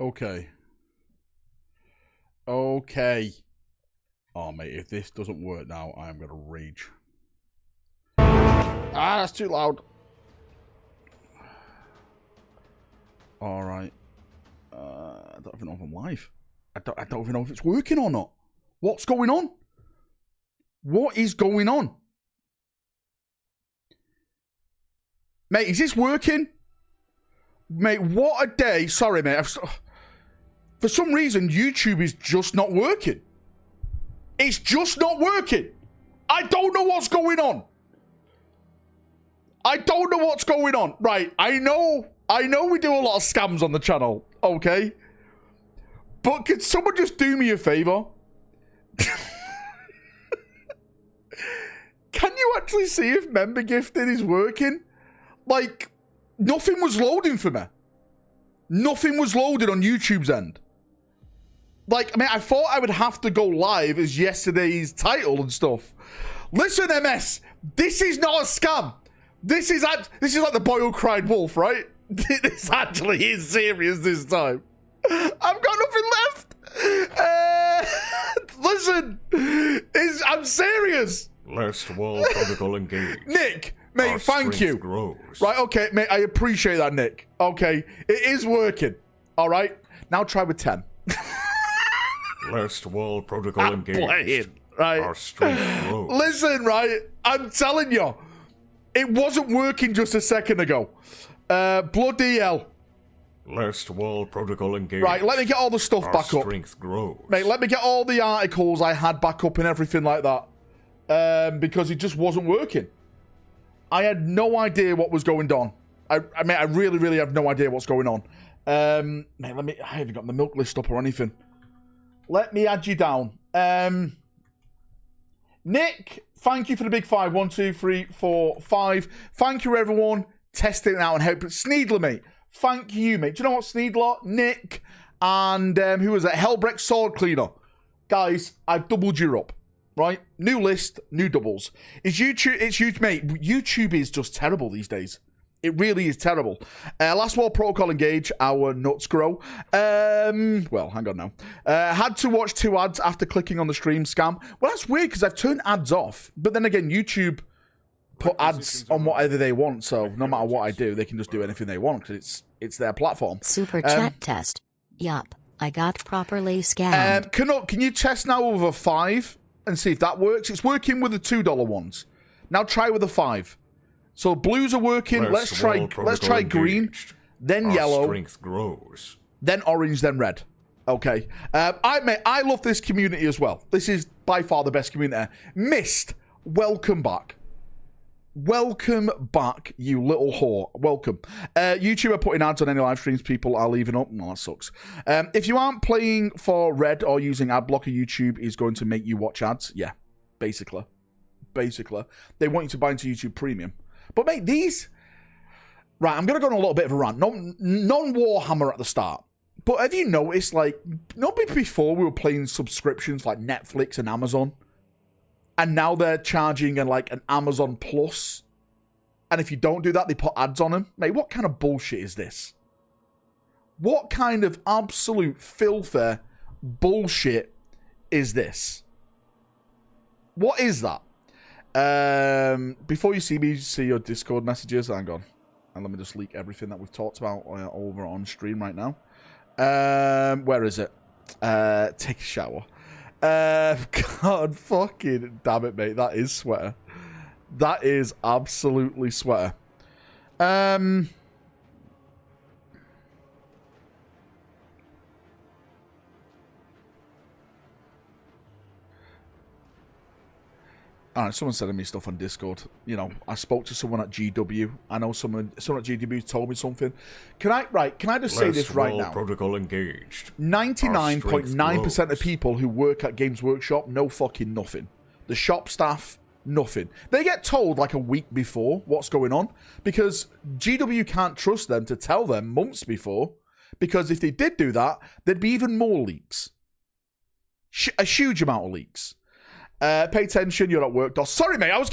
Okay. Okay. Oh, mate, if this doesn't work now, I am going to rage. Ah, that's too loud. All right. I don't even know if I'm live. I don't even know if it's working or not. What's going on? What is going on? Mate, is this working? Mate, what a day. Sorry, mate. For some reason, YouTube is just not working. It's just not working. I don't know what's going on. I don't know what's going on. Right, I know we do a lot of scams on the channel, okay? But could someone just do me a favor? Can you actually see if member gifting is working? Like, nothing was loading for me. Nothing was loaded on YouTube's end. Like, I mean, I thought I would have to go live as yesterday's title and stuff. Listen, MS, this is not a scam. This is like the boy who cried wolf, right? This actually is serious this time. I've got nothing left. Listen, I'm serious. Last wall protocol engaged. Nick, mate, thank you. Grows. Right, okay, mate, I appreciate that, Nick. Okay, it is working. All right, now try with 10. Last wall protocol engaged. Playing, right? Our strength grows. Listen, right, I'm telling you, it wasn't working just a second ago. Bloody hell. Last wall protocol engaged. Right, let me get all the stuff Our back up. Strength grows. Mate, let me get all the articles I had back up and everything like that. Because it just wasn't working. I had no idea what was going on. I mean, I really, really have no idea what's going on. Mate, I haven't got the milk list up or anything. Let me add you down. Nick, thank you for the big 5. 1, 2, 3, 4, 5. Thank you, everyone. Testing it out and helping. Sneedler, mate. Thank you, mate. Do you know what, Sneedler? Nick, and who was that? Hellbrecht Sword Cleaner. Guys, I've doubled you up. Right? New list, new doubles. It's YouTube, mate. YouTube is just terrible these days. It really is terrible. Last wall protocol engage. Our nuts grow. Well, hang on now. Had to watch 2 ads after clicking on the stream scam. Well, that's weird because I've turned ads off. But then again, YouTube put ads on whatever they want. So no matter what I do, they can just do anything they want because it's their platform. Super chat test. Yup, I got properly scammed. Canuck, can you test now with a 5 and see if that works? It's working with the $2 ones. Now try with a 5. So blues are working. Let's try green, then yellow, strength grows. then orange, then red. Okay. I love this community as well. This is by far the best community. Mist, welcome back. Welcome back, you little whore. Welcome. YouTube are putting ads on any live streams people are leaving up. No, that sucks. If you aren't playing for red or using ad blocker, YouTube is going to make you watch ads. Yeah, basically. They want you to buy into YouTube Premium. But mate, these... Right, I'm going to go on a little bit of a rant. Non-Warhammer at the start. But have you noticed, like, before we were playing subscriptions like Netflix and Amazon? And now they're charging like an Amazon Plus. And if you don't do that, they put ads on them. Mate, what kind of bullshit is this? What kind of absolute filthy bullshit is this? What is that? Before you see your Discord messages, hang on. And let me just leak everything that we've talked about over on stream right now. Where is it? Take a shower. God fucking damn it, mate. That is sweater. That is absolutely sweater. Alright, someone's sending me stuff on Discord. You know, I spoke to someone at GW. I know someone at GW told me something. Can I just say this right now? Protocol engaged. 99.9% of people who work at Games Workshop know fucking nothing. The shop staff, nothing. They get told like a week before what's going on because GW can't trust them to tell them months before because if they did do that, there'd be even more leaks. A huge amount of leaks. Pay attention, you're at work, DOS. Sorry, mate, I was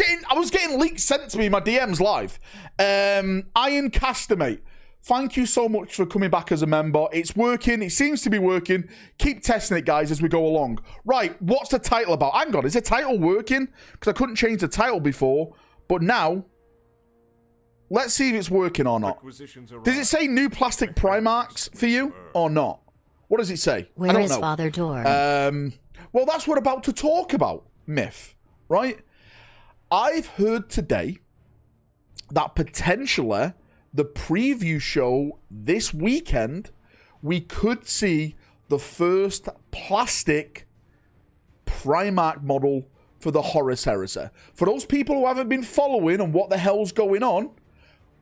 getting leaks sent to me in my DMs live. Iron Caster, mate. thank you so much for coming back as a member. It's working. It seems to be working. Keep testing it, guys, as we go along. Right, what's the title about? Hang on, is the title working? Because I couldn't change the title before, but now, let's see if it's working or not. Does it say new plastic Primarchs for you or not? What does it say? Where I don't is know. Father Dorn? Well, that's what we're about to talk about, Myth, right? I've heard today that potentially the preview show this weekend, we could see the first plastic Primarch model for the Horus Heresy. For those people who haven't been following and what the hell's going on,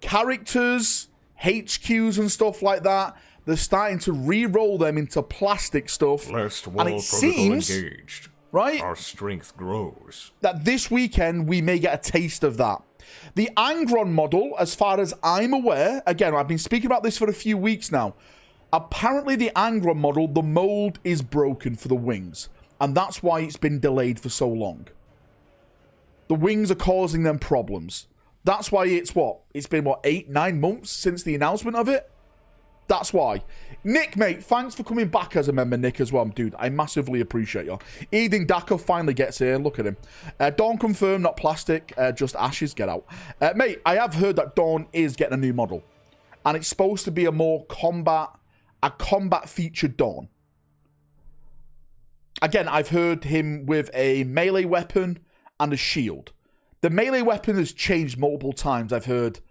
characters, HQs and stuff like that, they're starting to re-roll them into plastic stuff. Last and wall it protocol seems, engaged. right, Our strength grows. that this weekend we may get a taste of that. The Angron model, as far as I'm aware, again, I've been speaking about this for a few weeks now. Apparently the Angron model, the mold is broken for the wings. And that's why it's been delayed for so long. The wings are causing them problems. That's why it's what? It's been, what, 8-9 months since the announcement of it? That's why. Nick, mate, thanks for coming back as a member, Nick, as well. Dude, I massively appreciate you. Eden Daka finally gets here. Look at him. Dawn confirmed, not plastic, just ashes. Get out. Mate, I have heard that Dawn is getting a new model. And it's supposed to be a more combat-featured Dawn. Again, I've heard him with a melee weapon and a shield. The melee weapon has changed multiple times. I've heard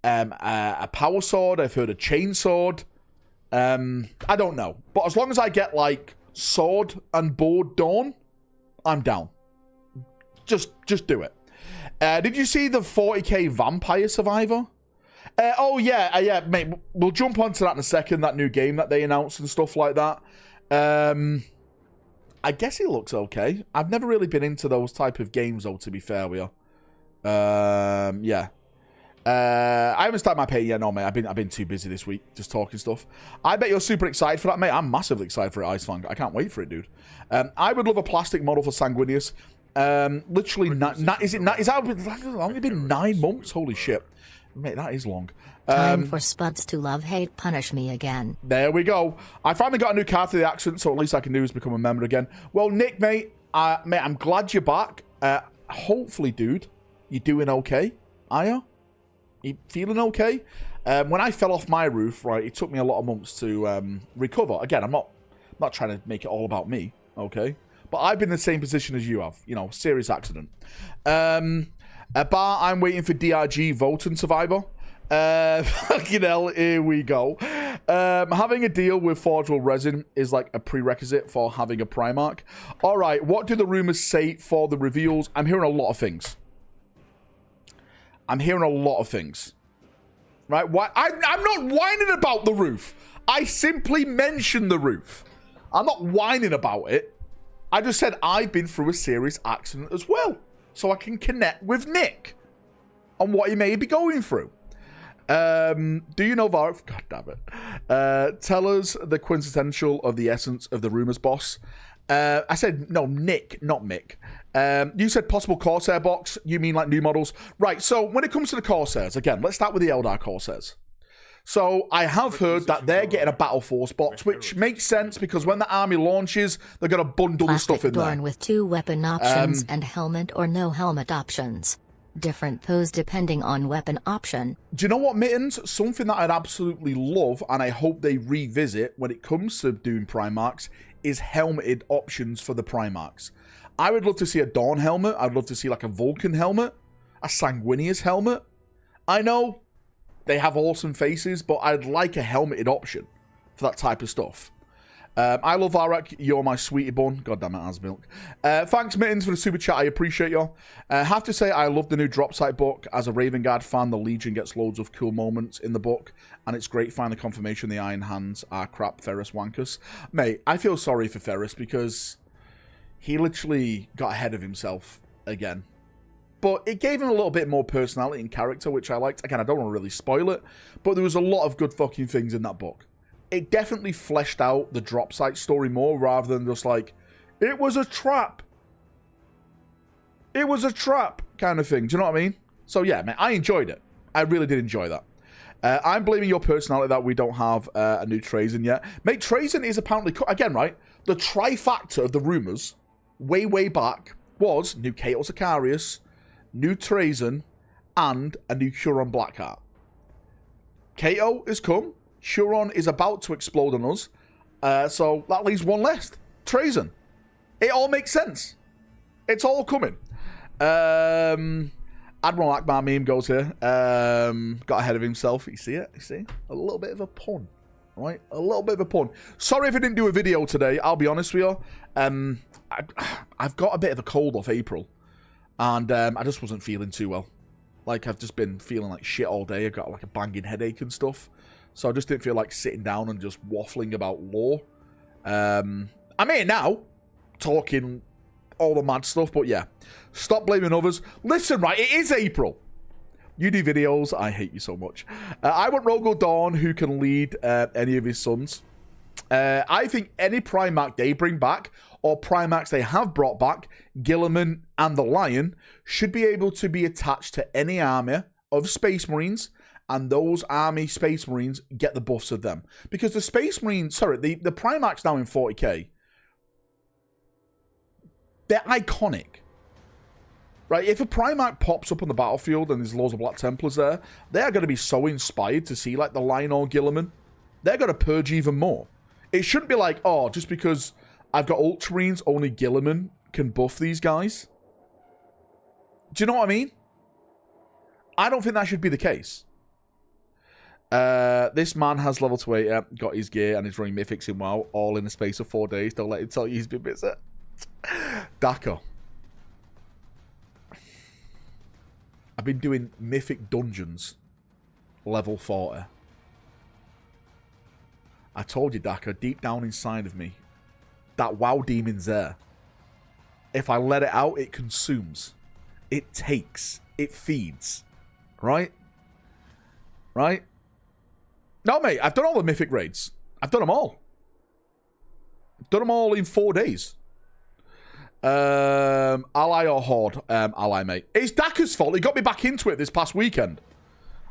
a power sword. I've heard a chain sword. I don't know. But as long as I get, like, sword and board Dawn, I'm down. Just do it. Did you see the 40k Vampire Survivor? Oh, yeah, mate. We'll jump onto that in a second, that new game that they announced and stuff like that. I guess it looks okay. I've never really been into those type of games, though, to be fair with you. Yeah. I haven't started my pay yet, no, mate. I've been too busy this week, just talking stuff. I bet you're super excited for that, mate. I'm massively excited for it, Icefang. I can't wait for it, dude. I would love a plastic model for Sanguinius. Literally, is that only been 9 months? Holy shit. Mate, that is long. Time for Spuds to love hate punish me again. There we go. I finally got a new card for the accent, so at least I can do is become a member again. Well, Nick, mate, I'm glad you're back. Hopefully, dude, you're doing okay. Are you? You feeling okay? When I fell off my roof, right, it took me a lot of months to recover. Again, I'm not trying to make it all about me, okay? But I've been in the same position as you have. You know, serious accident. I'm waiting for DRG Voten Survivor. Fucking hell, here we go. Having a deal with Forgeable Resin is like a prerequisite for having a Primarch. Alright, what do the rumors say for the reveals? I'm hearing a lot of things. Right? Why? I'm not whining about the roof. I simply mentioned the roof. I'm not whining about it. I just said I've been through a serious accident as well. So I can connect with Nick on what he may be going through. Do you know Valrak? God damn it. Tell us the quintessential of the essence of the Rumours boss. I said, no, Nick, not Mick. You said possible Corsair box. You mean like new models? Right, so when it comes to the Corsairs, again, let's start with the Eldar Corsairs. So I have heard that they're getting a Battle Force box, which makes sense because when the army launches, they're going to bundle the stuff in there. Dorn with 2 weapon options and helmet or no helmet options. Different pose depending on weapon option. Do you know what, Mittens? Something that I'd absolutely love, and I hope they revisit when it comes to doing Primarchs, is helmeted options for the Primarchs. I would love to see a Dawn helmet. I'd love to see like a Vulcan helmet, a Sanguinius helmet. I know they have awesome faces, but I'd like a helmeted option for that type of stuff. I love Valrak. You're my sweetie bun. God damn it, Asmilk. Thanks, Mittens, for the super chat. I appreciate you. Have to say, I love the new drop site book. As a Raven Guard fan, the Legion gets loads of cool moments in the book, and it's great finding the confirmation the Iron Hands are crap Ferrus wankers. Mate, I feel sorry for Ferrus because he literally got ahead of himself again. But it gave him a little bit more personality and character, which I liked. Again, I don't want to really spoil it, but there was a lot of good fucking things in that book. It definitely fleshed out the drop site story more rather than just like, it was a trap. It was a trap kind of thing. Do you know what I mean? So yeah, man, I enjoyed it. I really did enjoy that. I'm blaming your personality that we don't have a new Trazen yet. Mate, Trazen is apparently... Again, right? The trifactor of the Rumours, way back, was new Kato Sicarius, new Trazen, and a new Huron Blackheart. Kato has come. Huron is about to explode on us. So that leaves one left. Trazen. It all makes sense. It's all coming. Admiral Akbar meme goes here. Got ahead of himself. You see it? You see? A little bit of a pun. Right? A little bit of a pun. Sorry if I didn't do a video today. I'll be honest with you. I've got a bit of a cold off April. And I just wasn't feeling too well. Like, I've just been feeling like shit all day. I've got like a banging headache and stuff. So I just didn't feel like sitting down and just waffling about lore. I'm here now, talking all the mad stuff, but yeah. Stop blaming others. Listen, right, it is April. You do videos. I hate you so much. I want Rogo Dawn, who can lead any of his sons. I think any Primarch they bring back, or Primarchs they have brought back, Gilliman and the Lion, should be able to be attached to any army of Space Marines, and those army Space Marines get the buffs of them. Because the Space Marines, sorry, the Primarchs now in 40k, they're iconic. Right, if a Primarch pops up on the battlefield and there's loads of Black Templars there, they're going to be so inspired to see, like, the Lion or Gilliman. They're going to purge even more. It shouldn't be like, oh, just because I've got Ultramarines, only Gilliman can buff these guys. Do you know what I mean? I don't think that should be the case. This man has level 28, got his gear, and is running Mythics in WoW, all in the space of 4 days. Don't let him tell you he's been busy. Dako. I've been doing Mythic Dungeons, level 40. I told you, Daka, deep down inside of me, that WoW demon's there. If I let it out, it consumes. It takes. It feeds. Right? Right? No, mate, I've done all the Mythic raids. I've done them all. I've done them all in 4 days. Ally or Horde? Ally, mate. It's Daka's fault. He got me back into it this past weekend.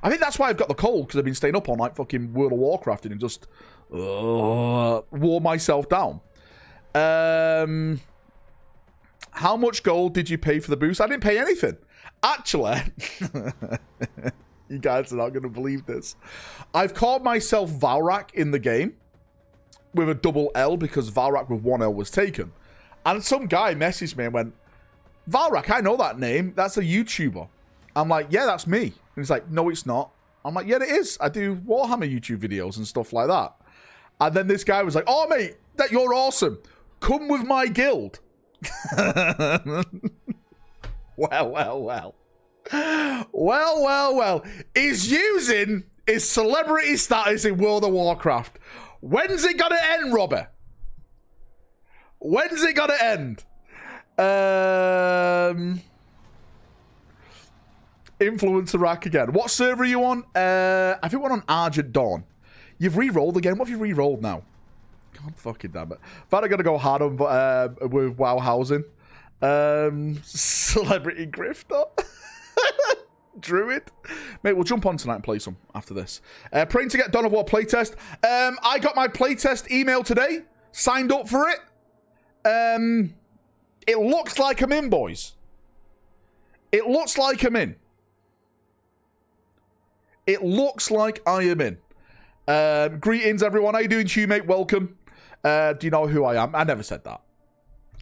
I think that's why I've got the cold, because I've been staying up all night fucking World of Warcraft and just wore myself down. How much gold did you pay for the boost? I didn't pay anything. Actually, you guys are not going to believe this. I've called myself Valrak in the game with a double L because Valrak with one L was taken. And some guy messaged me and went, Valrak, I know that name. That's a YouTuber. I'm like, yeah, that's me. And he's like, no, it's not. I'm like, yeah, it is. I do Warhammer YouTube videos and stuff like that. And then this guy was like, oh, mate, that you're awesome. Come with my guild. Well. He's using his celebrity status in World of Warcraft. When's it gonna end, Robert? When's it gonna end? Influencer rack again. What server are you on? I think we're on Argent Dawn. You've re-rolled again. What have you re-rolled now? God fucking damn it. Thought I gotta go hard on with WoW housing. Celebrity grifter. Druid. Mate, we'll jump on tonight and play some after this. Praying to get Dawn of War playtest. I got my playtest email today. Signed up for it. It looks like I'm in, boys. It looks like I'm in. It looks like I am in. Greetings, everyone. How you doing, Hugh, mate? Welcome. Do you know who I am? I never said that.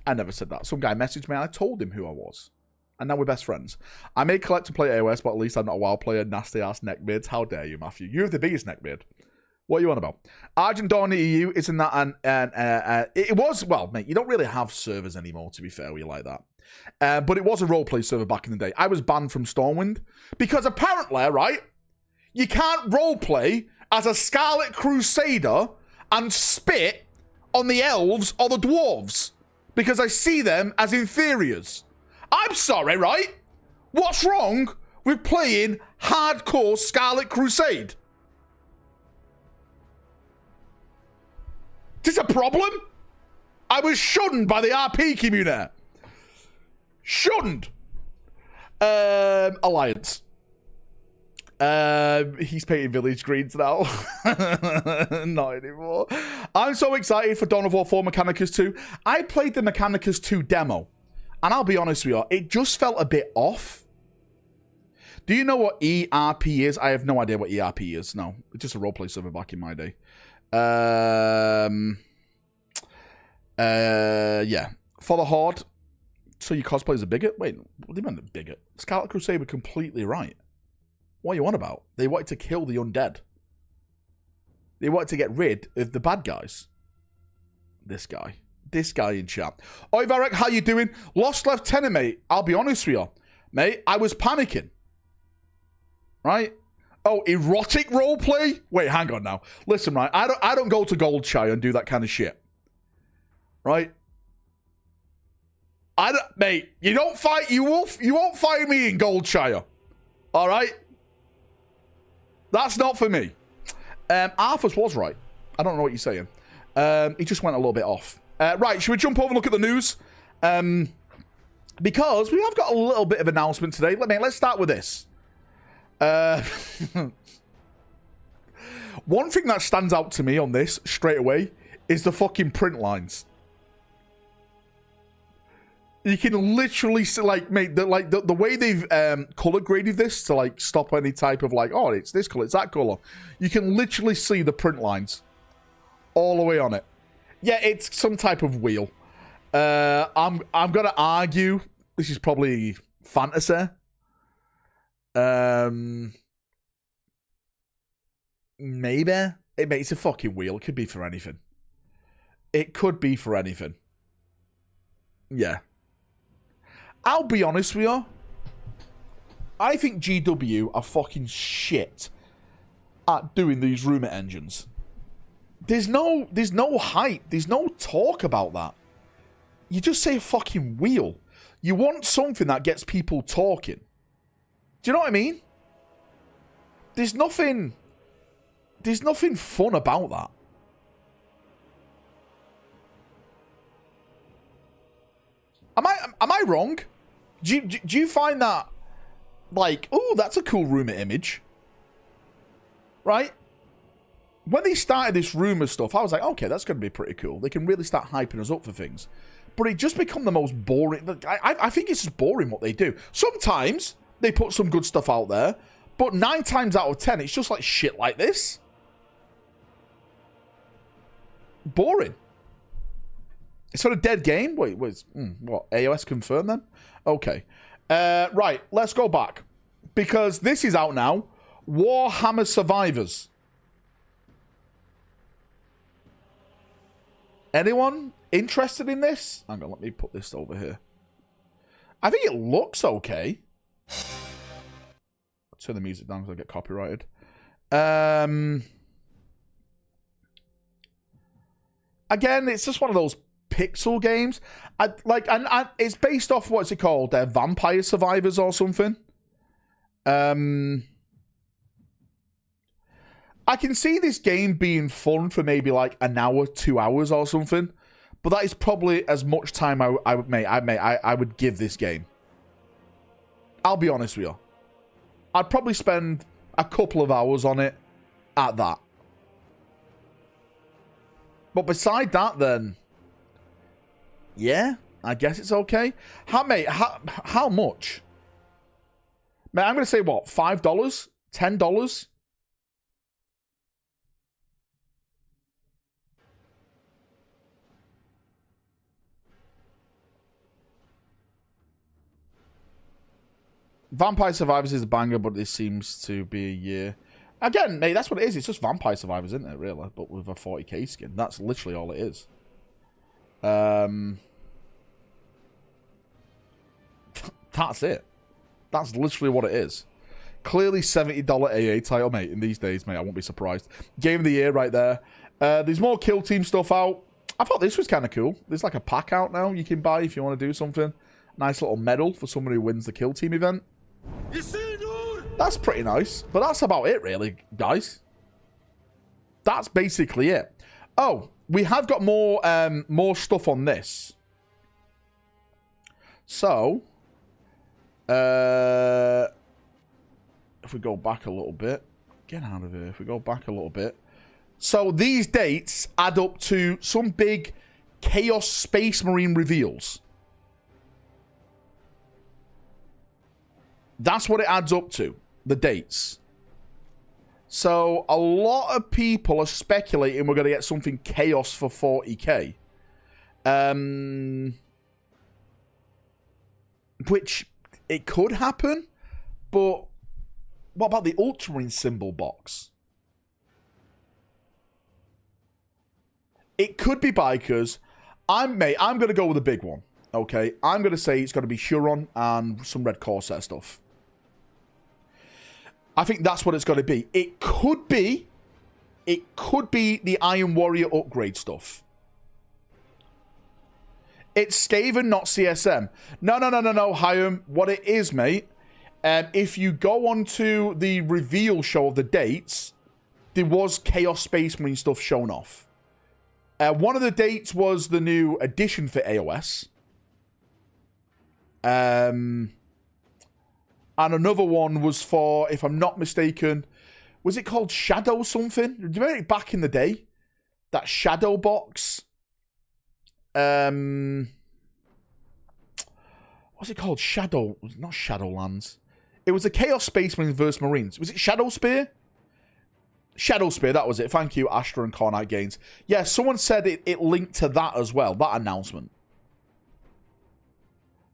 I never said that. Some guy messaged me and I told him who I was. And now we're best friends. I may collect to play AOS, but at least I'm not a WoW player. Nasty ass neckbeards. How dare you, Matthew? You have the biggest neckbeard. What are you on about? Argent Dawn EU, isn't that it was, well, mate, you don't really have servers anymore, to be fair with you like that. But it was a roleplay server back in the day. I was banned from Stormwind because apparently, right, you can't roleplay as a Scarlet Crusader and spit on the elves or the dwarves because I see them as inferiors. I'm sorry, right? What's wrong with playing hardcore Scarlet Crusade? Is this a problem? I was shunned by the RP community. Shunned. Alliance. He's painting village greens now. Not anymore. I'm so excited for Dawn of War 4 Mechanicus 2. I played the Mechanicus 2 demo, and I'll be honest with you, it just felt a bit off. Do you know what ERP is? I have no idea what ERP is. No, it's just a roleplay server back in my day. Yeah. For the Horde. So your cosplay is a bigot? Wait, what do you mean a bigot? Scarlet Crusade were completely right. What are you on about? They wanted to kill the undead. They wanted to get rid of the bad guys. This guy in chat. Oi, Valrak, how you doing? Lost Lieutenant, mate. I'll be honest with you. Mate, I was panicking. Right? Oh, erotic roleplay? Wait, hang on now. Listen, right? I don't go to Goldshire and do that kind of shit. Right? Mate, you won't find me in Goldshire. All right? That's not for me. Arthur's was right. I don't know what you're saying. He just went a little bit off. Right, should we jump over and look at the news? Because we have got a little bit of announcement today. Let's start with this. One thing that stands out to me on this straight away is the fucking print lines. You can literally see, like, mate, the way they've color graded this to like stop any type of like, oh, it's this color, it's that color. You can literally see the print lines all the way on it. Yeah, it's some type of wheel. I'm gonna argue this is probably fantasy. Maybe it's a fucking wheel. It could be for anything. It could be for anything. Yeah. I'll be honest with you. I think GW are fucking shit at doing these rumor engines. There's no hype. There's no talk about that. You just say fucking wheel. You want something that gets people talking. Do you know what I mean? There's nothing fun about that. Am I wrong? Do you find that like, oh, that's a cool rumor image, right? When they started this rumor stuff, I was like, okay, that's going to be pretty cool. They can really start hyping us up for things. But it just become the most boring. I think it's just boring what they do. Sometimes they put some good stuff out there, but 9 times out of 10, it's just like shit like this. Boring. It's sort of dead game. Wait, what? AOS confirmed then? Okay. Right, let's go back. Because this is out now. Warhammer Survivors. Anyone interested in this? Hang on, let me put this over here. I think it looks okay. I'll turn the music down because I get copyrighted. Again, it's just one of those pixel games. And it's based off, what's it called? Vampire Survivors or something. I can see this game being fun for maybe like an hour, 2 hours or something. But that is probably as much time I would give this game. I'll be honest with you. I'd probably spend a couple of hours on it at that. But beside that, then, yeah, I guess it's okay. How much? Mate, I'm going to say what? $5? $10? Vampire Survivors is a banger, but this seems to be a year. Again, mate, that's what it is. It's just Vampire Survivors, isn't it, really? But with a 40k skin. That's literally all it is. That's it. That's literally what it is. Clearly $70 AA title, mate, in these days, mate. I won't be surprised. Game of the year right there. There's more Kill Team stuff out. I thought this was kind of cool. There's like a pack out now you can buy if you want to do something. Nice little medal for someone who wins the Kill Team event. That's pretty nice. But that's about it, really, guys. That's basically it. Oh, we have got more stuff on this. So, if we go back a little bit, get out of here. If we go back a little bit, so these dates add up to some big Chaos Space Marine reveals. That's what it adds up to, the dates. So a lot of people are speculating we're going to get something Chaos for 40k. Which, it could happen, but what about the Ultramarine symbol box? It could be bikers. I'm going to go with a big one. Okay, I'm going to say it's going to be Huron and some Red Corsair stuff. I think that's what it's going to be. It could be the Iron Warrior upgrade stuff. It's Skaven, not CSM. No, Hyam. What it is, mate, if you go onto the reveal show of the dates, there was Chaos Space Marine stuff shown off. One of the dates was the new edition for AOS. And another one was for, if I'm not mistaken, was it called Shadow something? Do you remember back in the day? That Shadow box? What's it called? Shadow, not Shadowlands. It was a Chaos Space Marines versus Marines. Was it Shadow Spear? Shadow Spear, that was it. Thank you, Astra and Cornite Gains. Yeah, someone said it linked to that as well, that announcement.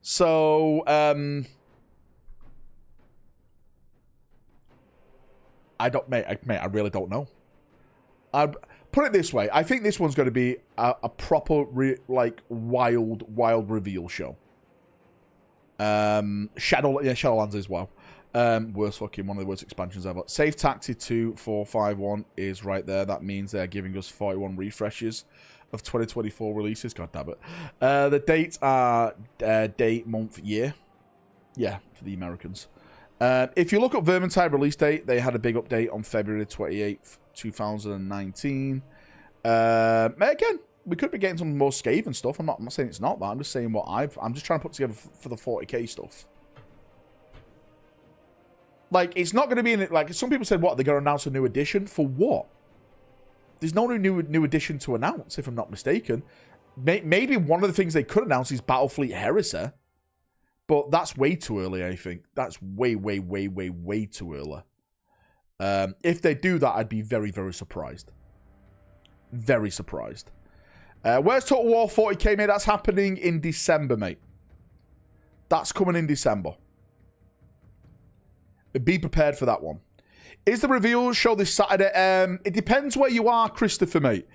So, I don't, mate, I really don't know. I'd put it this way. I think this one's going to be a proper, wild reveal show. Shadowlands as well. Worst fucking, one of the worst expansions ever. Save Taxi 2451 is right there. That means they're giving us 41 refreshes of 2024 releases. God damn it. The dates are date, month, year. Yeah, for the Americans. If you look at Vermintide release date, they had a big update on February 28th, 2019. Again, we could be getting some more Skaven stuff. I'm not saying it's not that. I'm just saying what I'm just trying to put together for the 40k stuff. Like, it's not going to be in it. Like, some people said, what, they're going to announce a new edition? For what? There's no new edition to announce, if I'm not mistaken. Maybe one of the things they could announce is Battlefleet Heresy. But that's way too early, I think. That's way too early. If they do that, I'd be very, very surprised. Very surprised. Where's Total War 40k, mate? That's happening in December, mate. That's coming in December. Be prepared for that one. Is the reveal show this Saturday? It depends where you are, Christopher, mate.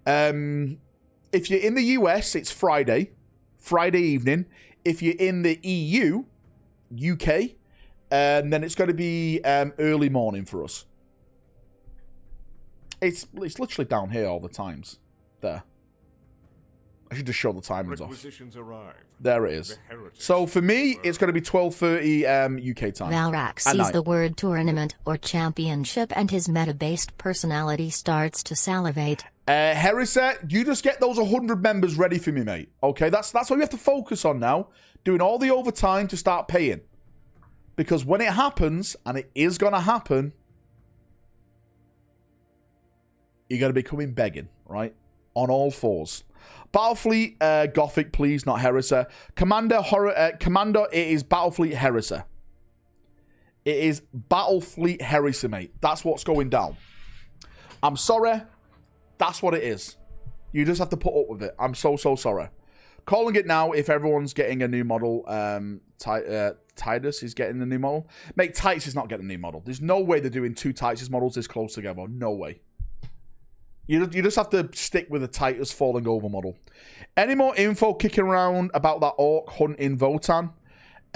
If you're in the US, it's Friday evening. If you're in the EU, UK, then it's going to be early morning for us. It's literally down here all the times. There. I should just show the timings off. There it is. So for me, it's going to be 12:30 UK time. Valrak sees the word tournament or championship and his meta-based personality starts to salivate. Heresy, you just get those 100 members ready for me, mate. Okay, that's what you have to focus on now. Doing all the overtime to start paying. Because when it happens, and it is going to happen, you're going to be coming begging, right? On all fours. Battlefleet Gothic, please, not Heresy. Commander, it is Battlefleet Heresy. It is Battlefleet Heresy, mate. That's what's going down. I'm sorry. That's what it is. You just have to put up with it. I'm so sorry. Calling it now if everyone's getting a new model. Titus is getting a new model. Mate, Titus is not getting a new model. There's no way they're doing two Titus models this close together. No way. You just have to stick with the Titus falling over model. Any more info kicking around about that Orc hunt in Votan?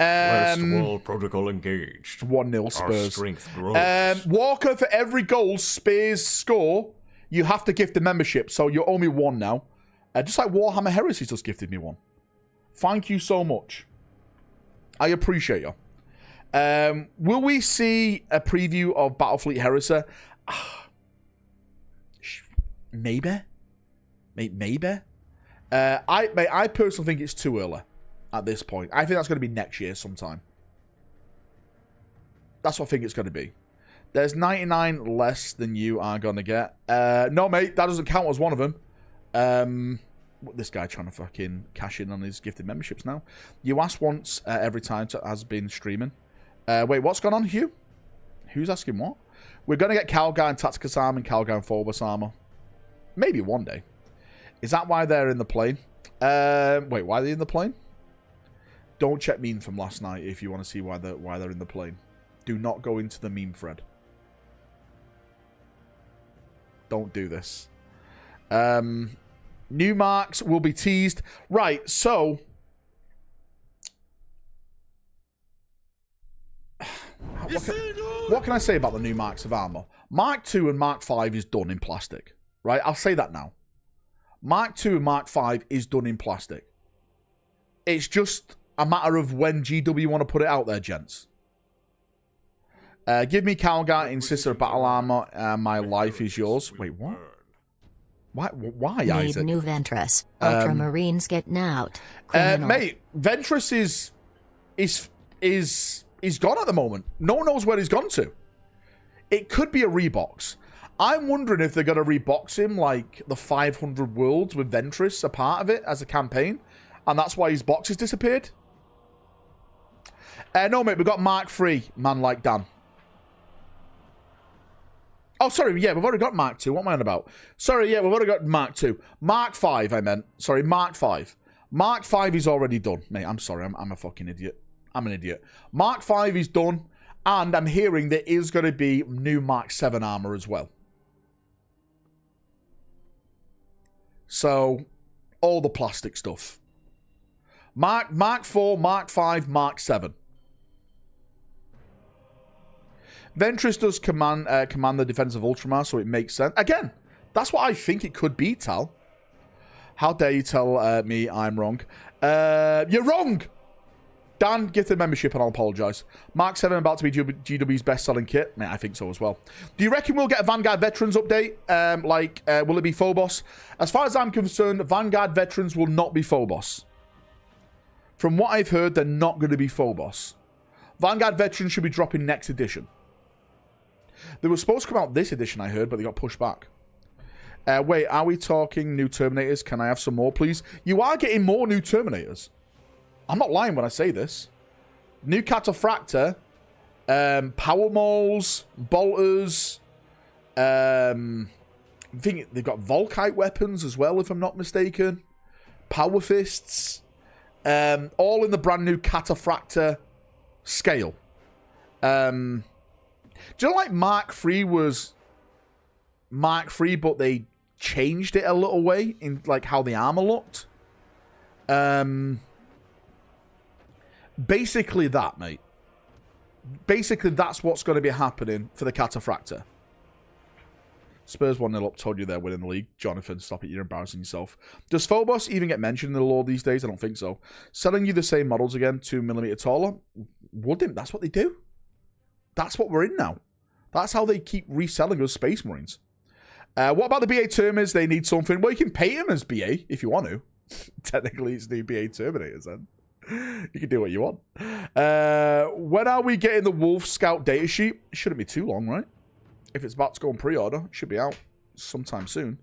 Last wall protocol engaged. 1-0 Spurs. Our strength grows. Walker, for every goal Spears score, you have to gift a membership. So you owe me one now. Just like Warhammer Heresy just gifted me one. Thank you so much. I appreciate you. Will we see a preview of Battlefleet Heresy? Maybe. Maybe. I personally think it's too early at this point. I think that's going to be next year sometime. That's what I think it's going to be. There's 99 less than you are going to get. No, mate, that doesn't count as one of them. This guy trying to fucking cash in on his gifted memberships now. You ask once every time has been streaming. Wait, what's going on, Hugh? Who's asking what? We're going to get Calgar and Tacticus armor and Calgar and Phobos armor. Maybe one day. Is that why they're in the plane? Wait, why are they in the plane? Don't check meme from last night if you want to see why they're in the plane. Do not go into the meme thread. Don't do this. New marks will be teased. Right, so... What can I say about the new marks of armor? Mark 2 and Mark 5 is done in plastic. Right, I'll say that now. Mark 2 and Mark 5 is done in plastic. It's just a matter of when GW want to put it out there, gents. Give me Calgar in Sister Battle Armor. My life is yours. Wait, what? Why Isaac? Need new Ventress. Ultramarines getting out. Criminal. Mate, Ventress is gone at the moment. No one knows where he's gone to. It could be a rebox. I'm wondering if they're going to rebox him like the 500 Worlds with Ventress a part of it as a campaign. And that's why his box has disappeared. No, mate, we've got Mark 3, man like Dan. Oh, sorry, yeah, we've already got Mark 2. What am I on about? Sorry, yeah, we've already got Mark 2. Mark 5, I meant. Sorry, Mark 5. Mark 5 is already done. Mate, I'm sorry, I'm a fucking idiot. I'm an idiot. Mark 5 is done, and I'm hearing there is going to be new Mark 7 armor as well. So, all the plastic stuff. Mark 4, Mark 5, Mark 7. Ventress does command the defense of Ultramar, so it makes sense. Again, that's what I think it could be, Tal. How dare you tell me I'm wrong? You're wrong! Dan, give the membership and I'll apologise. Mark 7 about to be GW's best-selling kit. Mate, I think so as well. Do you reckon we'll get a Vanguard Veterans update? Will it be Phobos? As far as I'm concerned, Vanguard Veterans will not be Phobos. From what I've heard, they're not going to be Phobos. Vanguard Veterans should be dropping next edition. They were supposed to come out this edition, I heard, but they got pushed back. Wait, are we talking new Terminators? Can I have some more, please? You are getting more new Terminators. I'm not lying when I say this. New Cataphractor, Power Mauls, Bolters. I think they've got Volkite weapons as well, if I'm not mistaken. Power Fists. All in the brand new Cataphractor scale. Do you know, like, Mark 3 was Mark 3, but they changed it a little way in, like, how the armor looked? Basically that, mate. Basically, that's what's going to be happening for the Cataphractor. Spurs 1-0 up, told you they're winning the league. Jonathan, stop it, you're embarrassing yourself. Does Phobos even get mentioned in the lore these days? I don't think so. Selling you the same models again, 2mm taller? Wouldn't. That's what they do. That's what we're in now. That's how they keep reselling us Space Marines. What about the BA Terminators? They need something. Well, you can pay them as BA if you want to. Technically, it's new BA Terminators then. You can do what you want. When are we getting the Wolf Scout datasheet? It shouldn't be too long, right? If it's about to go on pre-order, it should be out sometime soon.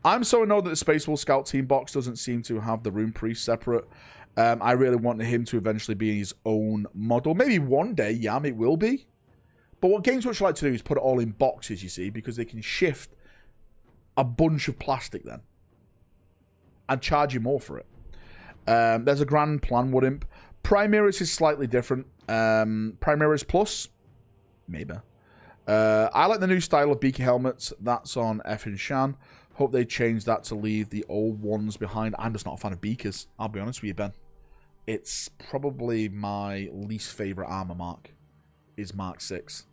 I'm so annoyed that the Space Wolf Scout team box doesn't seem to have the Rune Priest separate. I really want him to eventually be his own model. Maybe one day, yeah, it will be. But what Games Workshop like to do is put it all in boxes, you see, because they can shift a bunch of plastic then. And charge you more for it. There's a grand plan, Woodimp. Primaris is slightly different. Primaris Plus? Maybe. I like the new style of beaky helmets. That's on F and Shan. Hope they change that to leave the old ones behind. I'm just not a fan of beakers. I'll be honest with you, Ben. It's probably my least favourite armor mark. Is Mark 6.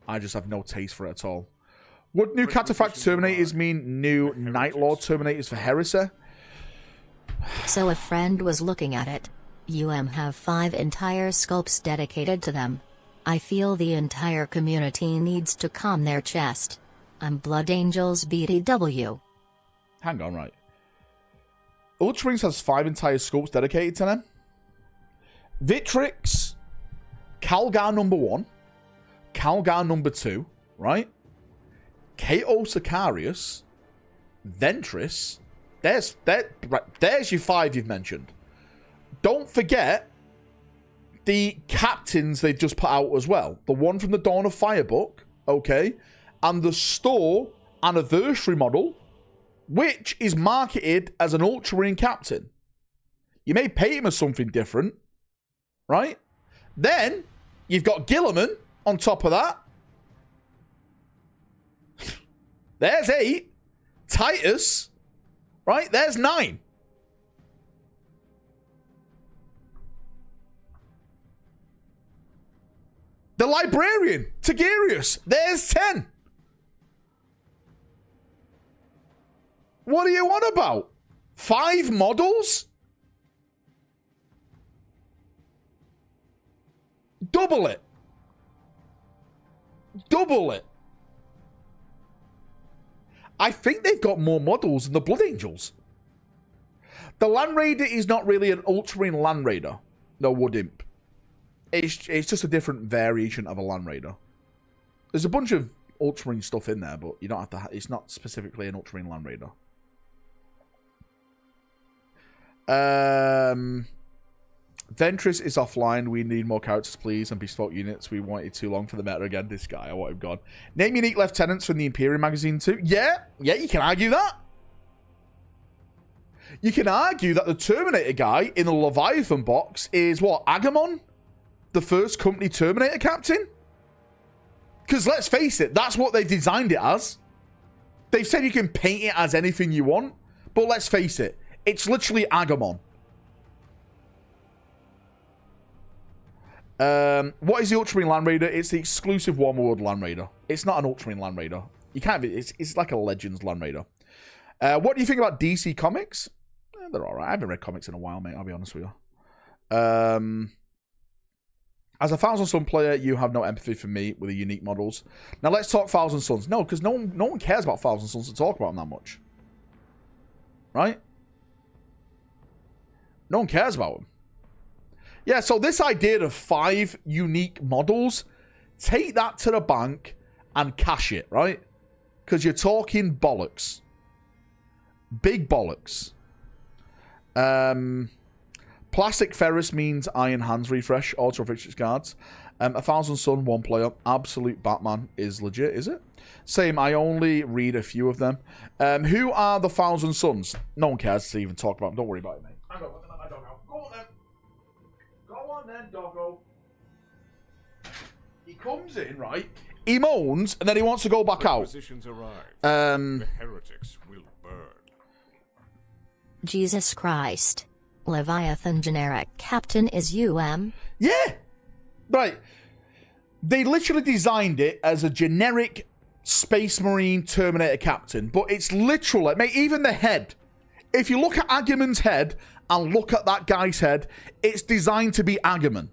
I just have no taste for it at all. Would new Cataphractor Terminators mean new Night Lord Terminators for Heresy? So a friend was looking at it. Have 5 entire scopes dedicated to them. I feel the entire community needs to calm their chest. I'm Blood Angels BTW. Hang on, right. Ultramarines has 5 entire scopes dedicated to them. Victrix, Calgar number 1, Calgar number 2, right? Kato Sicarius, Ventress. There's your 5 you've mentioned. Don't forget the captains they've just put out as well. The one from the Dawn of Fire book, okay? And the store anniversary model, which is marketed as an Ultramarine captain. You may pay him as something different, right? Then you've got Gilliman on top of that. There's 8. Titus, right? There's 9. The Librarian, Tigurius, there's 10. What are you on about? 5 models? Double it. Double it. I think they've got more models than the Blood Angels. The Land Raider is not really an Ultramarine Land Raider. No, Wood Imp. It's just a different variation of a Land Raider. There's a bunch of Ultramarine stuff in there, but you don't have to. It's not specifically an Ultramarine Land Raider. Ventress is offline. We need more characters, please, and bespoke units. We waited too long for the meta again. This guy, I want him gone. Name unique lieutenants from the Imperium magazine too. Yeah, you can argue that. You can argue that the Terminator guy in the Leviathan box is what, Agamon? The first company Terminator captain? Because let's face it, that's what they've designed it as. They've said you can paint it as anything you want, but let's face it, it's literally Agamon. What is the Ultramarine Land Raider? It's the exclusive Warhammer World Land Raider. It's not an Ultramarine Land Raider. You can't. It's like a Legends Land Raider. What do you think about DC Comics? They're alright. I haven't read comics in a while, mate. I'll be honest with you. As a Thousand Sun player, you have no empathy for me with the unique models. Now let's talk Thousand Suns. No, because no one cares about Thousand Suns to talk about them that much. Right? No one cares about them. Yeah, so this idea of 5 unique models, take that to the bank and cash it, right? Because you're talking bollocks. Big bollocks. Plastic Ferris means Iron Hands refresh, auto fixtures cards. A Thousand Sun, 1 player. Absolute Batman is legit, is it? Same, I only read a few of them. Who are the Thousand Suns? No one cares to even talk about them. Don't worry about it, mate. I don't know. Go on then. Go on then, doggo. He comes in, right? He moans, and then he wants to go back out. The heretics will burn. Jesus Christ. Leviathan generic captain is UM? Yeah. Right. They literally designed it as a generic Space Marine Terminator captain, but it's literally, mate, even the head. If you look at Agamon's head and look at that guy's head, it's designed to be Agamon.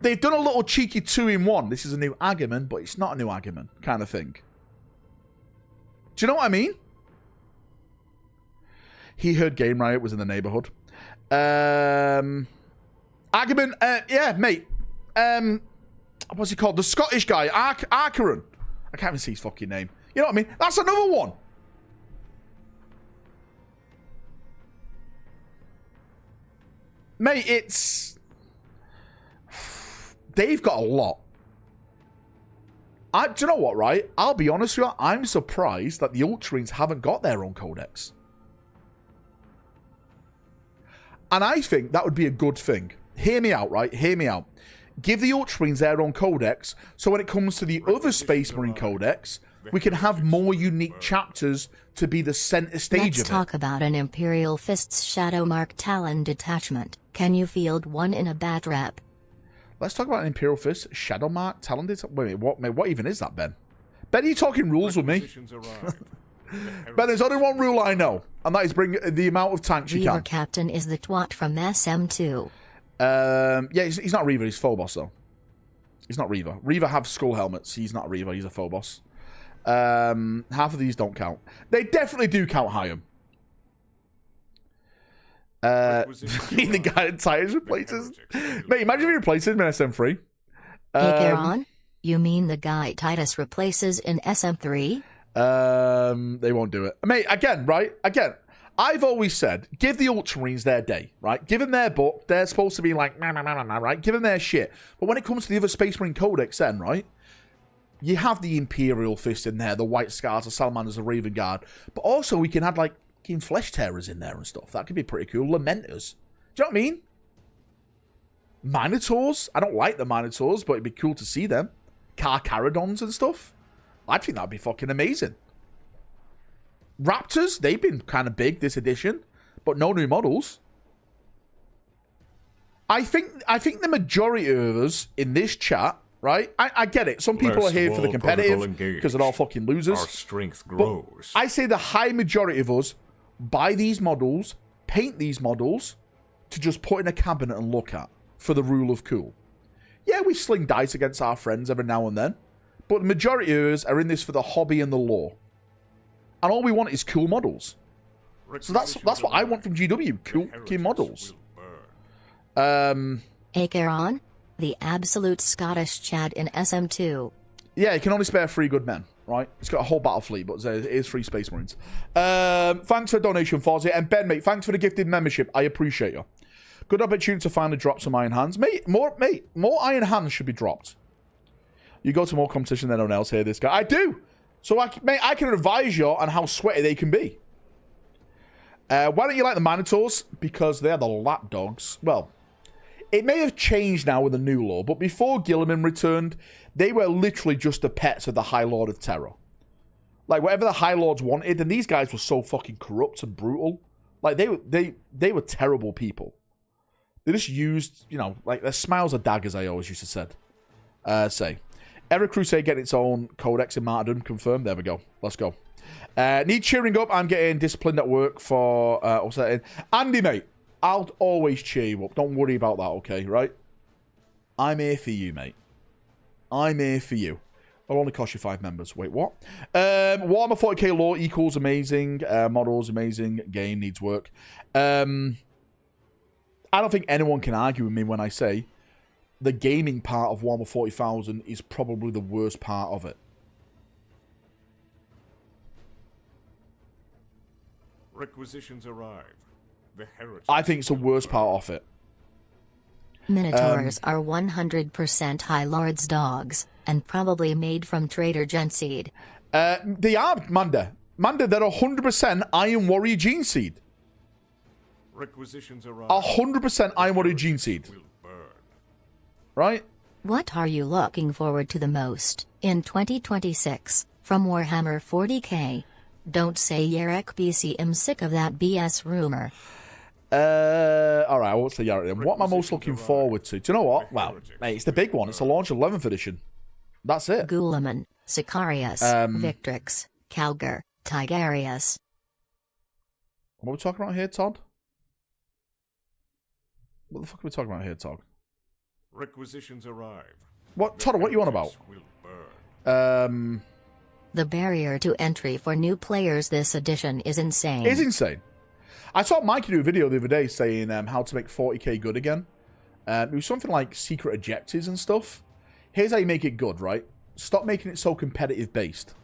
They've done a little cheeky 2-in-1. This is a new Agamon, but it's not a new Agamon kind of thing. Do you know what I mean? He heard Game Riot was in the neighborhood. Agamon, yeah, mate. What's he called? The Scottish guy, Arcaron. I can't even see his fucking name. You know what I mean? That's another one. Mate, it's... They've got a lot. Do you know what, right? I'll be honest with you. I'm surprised that the Ultramarines haven't got their own codex. And I think that would be a good thing. Hear me out, right? Hear me out. Give the Ultramarines their own codex, so when it comes to the other Space Marine codex, we can have more unique chapters to be the center stage of it. Let's talk about an Imperial Fist's Shadowmark Talon detachment. Can you field one in a bat rep? Let's talk about an Imperial Fist Shadowmark Talon detachment. Wait, what even is that, Ben? Ben, are you talking rules with me? Ben, there's only one rule I know, and that is bring the amount of tanks you Reaver can. Captain is the twat from SM2. Yeah, he's not Reaver, he's Phobos, though. He's not Reaver. Reaver have skull helmets. He's not Reaver, he's a Phobos. Half of these don't count. They definitely do count Hyam. The guy in tires replaces. Mate, imagine if he replaces him in SM3. Acheron? You mean the guy Titus replaces in SM3? They won't do it. Mate, again, right? Again, I've always said, give the Ultramarines their day, right? Give them their book. They're supposed to be like, right? Give them their shit. But when it comes to the other Space Marine Codex then, right? You have the Imperial Fist in there, the White Scars, the Salamanders, the Raven Guard. But also we can add, like, Flesh Tearers in there and stuff. That could be pretty cool. Lamenters. Do you know what I mean? Minotaurs? I don't like the Minotaurs, but it'd be cool to see them. Carcharodons and stuff. I think that'd be fucking amazing. Raptors, they've been kind of big this edition, but no new models. I think the majority of us in this chat, right? I get it. Some people are here for the competitive because they're all fucking losers. Our strength grows. But I say the high majority of us buy these models, paint these models to just put in a cabinet and look at for the rule of cool. Yeah, we sling dice against our friends every now and then, but the majority of us are in this for the hobby and the lore. And all we want is cool models. So that's what I want from GW. Cool models. Acheron? The absolute Scottish Chad in SM2. Yeah, it can only spare 3 good men, right? It's got a whole battle fleet, but it is 3 Space Marines. Thanks for the donation, Fozzie. And Ben, mate, thanks for the gifted membership. I appreciate you. Good opportunity to finally drop some Iron Hands. Mate, more Iron Hands should be dropped. You go to more competition than anyone else here, this guy. I do! So, I can advise you on how sweaty they can be. Why don't you like the Minotaurs? Because they are the lapdogs. Well, it may have changed now with the new law, but before Gilliman returned, they were literally just the pets of the High Lord of Terror. Like, whatever the High Lords wanted, and these guys were so fucking corrupt and brutal. Like, they were terrible people. They just used, you know, like, their smiles are daggers, I always used to say. Every Crusade getting its own codex in martyrdom. Confirmed. There we go. Let's go. Need cheering up. I'm getting disciplined at work for... what's that in? Andy, mate. I'll always cheer you up. Don't worry about that, okay? Right? I'm here for you, mate. I'm here for you. It'll only cost you 5 members. Wait, what? Warhammer 40k lore equals amazing. Models, amazing. Game needs work. I don't think anyone can argue with me when I say... the gaming part of Warhammer 40,000 is probably the worst part of it. Requisitions arrive. The heretics I think it's the worst part of it. Minotaurs are 100% High Lord's dogs, and probably made from Trader Genseed. They are, Manda. Manda, they're 100% Iron Warrior Gene Seed. Requisitions arrive. 100% Iron Warrior Gene Seed. Right? What are you looking forward to the most in 2026 from Warhammer 40k? Don't say Yarek BC. I'm sick of that BS rumor. Alright, I won't say Yarek. What am I most looking forward to? Do you know what? Well, mate, it's the big one. It's the launch of 11th edition. That's it. Gulaman, Sicarius, Victrix, Calgar, Tigarius. What are we talking about here, Todd? What the fuck are we talking about here, Todd? Requisitions arrive. What, Todd, what are you on about? The barrier to entry for new players this edition is insane. It's insane. I saw Mikey do a video the other day saying how to make 40k good again. It was something like secret objectives and stuff. Here's how you make it good, right? Stop making it so competitive based.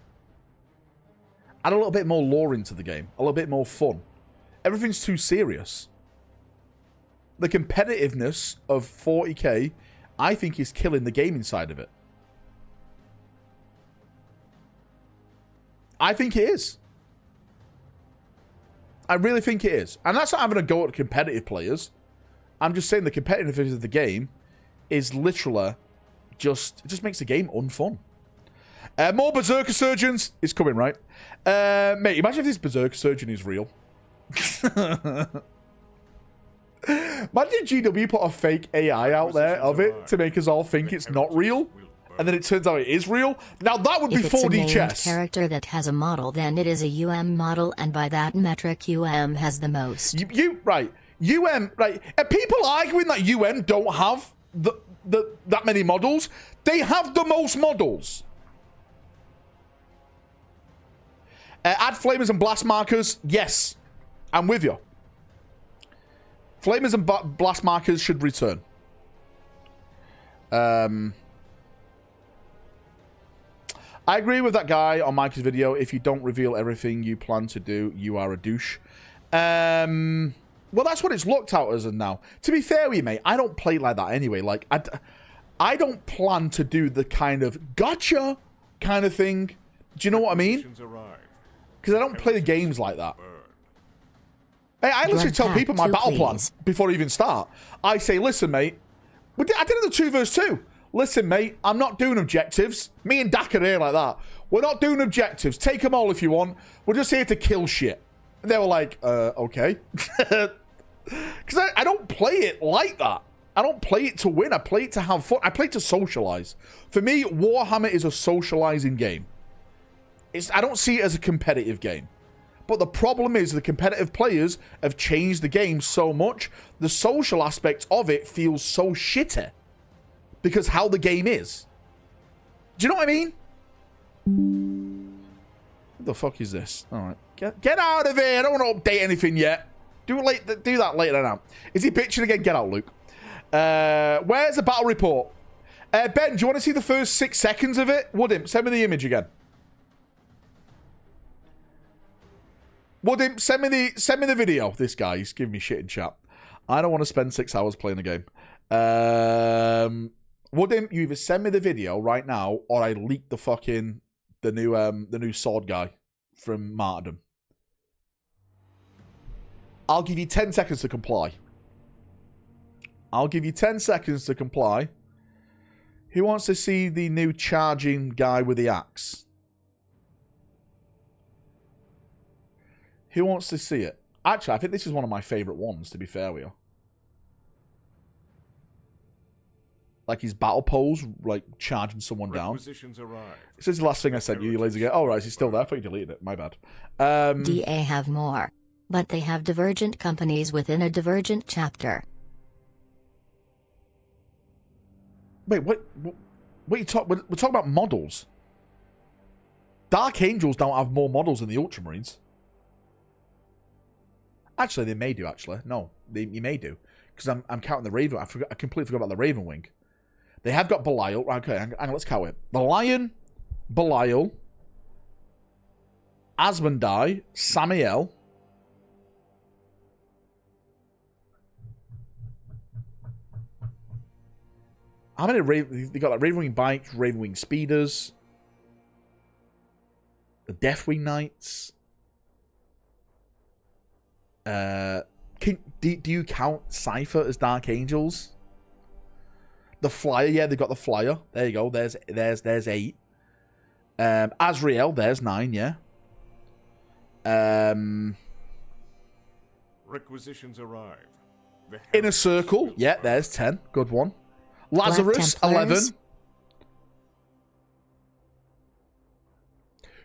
Add a little bit more lore into the game. A little bit more fun. Everything's too serious. The competitiveness of 40k, I think, is killing the gaming side of it. I think it is. I really think it is. And that's not having a go at competitive players. I'm just saying the competitiveness of the game is literally it just makes the game unfun. More Berserker Surgeons is coming, right? Mate, imagine if this Berserker Surgeon is real. Imagine GW put a fake AI out there of it to make us all think it's not real, and then it turns out it is real. Now that would be 4D chess. If it's a character that has a model, then it is a UM model, and by that metric, UM has the most. Right? UM, right? Are people arguing that UM don't have that many models? They have the most models. Add flamers and blast markers. Yes, I'm with you. Flamers and blast markers should return. I agree with that guy on Mike's video. If you don't reveal everything you plan to do, you are a douche. Well, that's what it's looked out as now. To be fair with you, mate, I don't play like that anyway. Like, I don't plan to do the kind of gotcha kind of thing. Do you know what I mean? Because I don't play the games like that. Hey, I literally tell people my battle plan before I even start. I say, listen, mate, I did it in the 2 vs 2. Listen, mate, I'm not doing objectives. Me and Dak are here like that. We're not doing objectives. Take them all if you want. We're just here to kill shit. And they were like, okay. Because I don't play it like that. I don't play it to win. I play it to have fun. I play it to socialize. For me, Warhammer is a socializing game. I don't see it as a competitive game. But the problem is the competitive players have changed the game so much, the social aspect of it feels so shitty. Because how the game is. Do you know what I mean? What the fuck is this? Alright. Get out of here! I don't want to update anything yet. Do that later on. Is he pitching again? Get out, Luke. Where's the battle report? Ben, do you want to see the first 6 seconds of it? Would him, send me the image again. Would him, send me the video. This guy, he's giving me shit in chat. I don't want to spend 6 hours playing a game. Would him, you either send me the video right now, or I leak the new sword guy from Martyrdom. I'll give you 10 seconds to comply. I'll give you 10 seconds to comply. Who wants to see the new charging guy with the axe? Who wants to see it? Actually, I think this is one of my favourite ones, to be fair with you. Like his battle pose, like charging someone down. This is the last thing I sent you, you lazy guy. Oh, right, he's still there. I thought you deleted it. My bad. DA have more. But they have divergent companies within a divergent chapter. Wait, what you talk? We're talking about models. Dark Angels don't have more models than the Ultramarines. Actually, they may do. Actually, no, you may do, because I'm counting the Raven. I completely forgot about the Raven Wing. They have got Belial. Okay, hang on, let's count it. The Lion, Belial, Asmundai, Samael. How many they got? Like Ravenwing Bikes, Ravenwing Speeders, the Deathwing Knights. Do you count Cypher as Dark Angels? The Flyer, yeah, they got the Flyer. There you go. There's 8. Azrael, there's 9, yeah. Requisitions arrive. Inner Circle, yeah, there's 10. Good one. Lazarus, 11.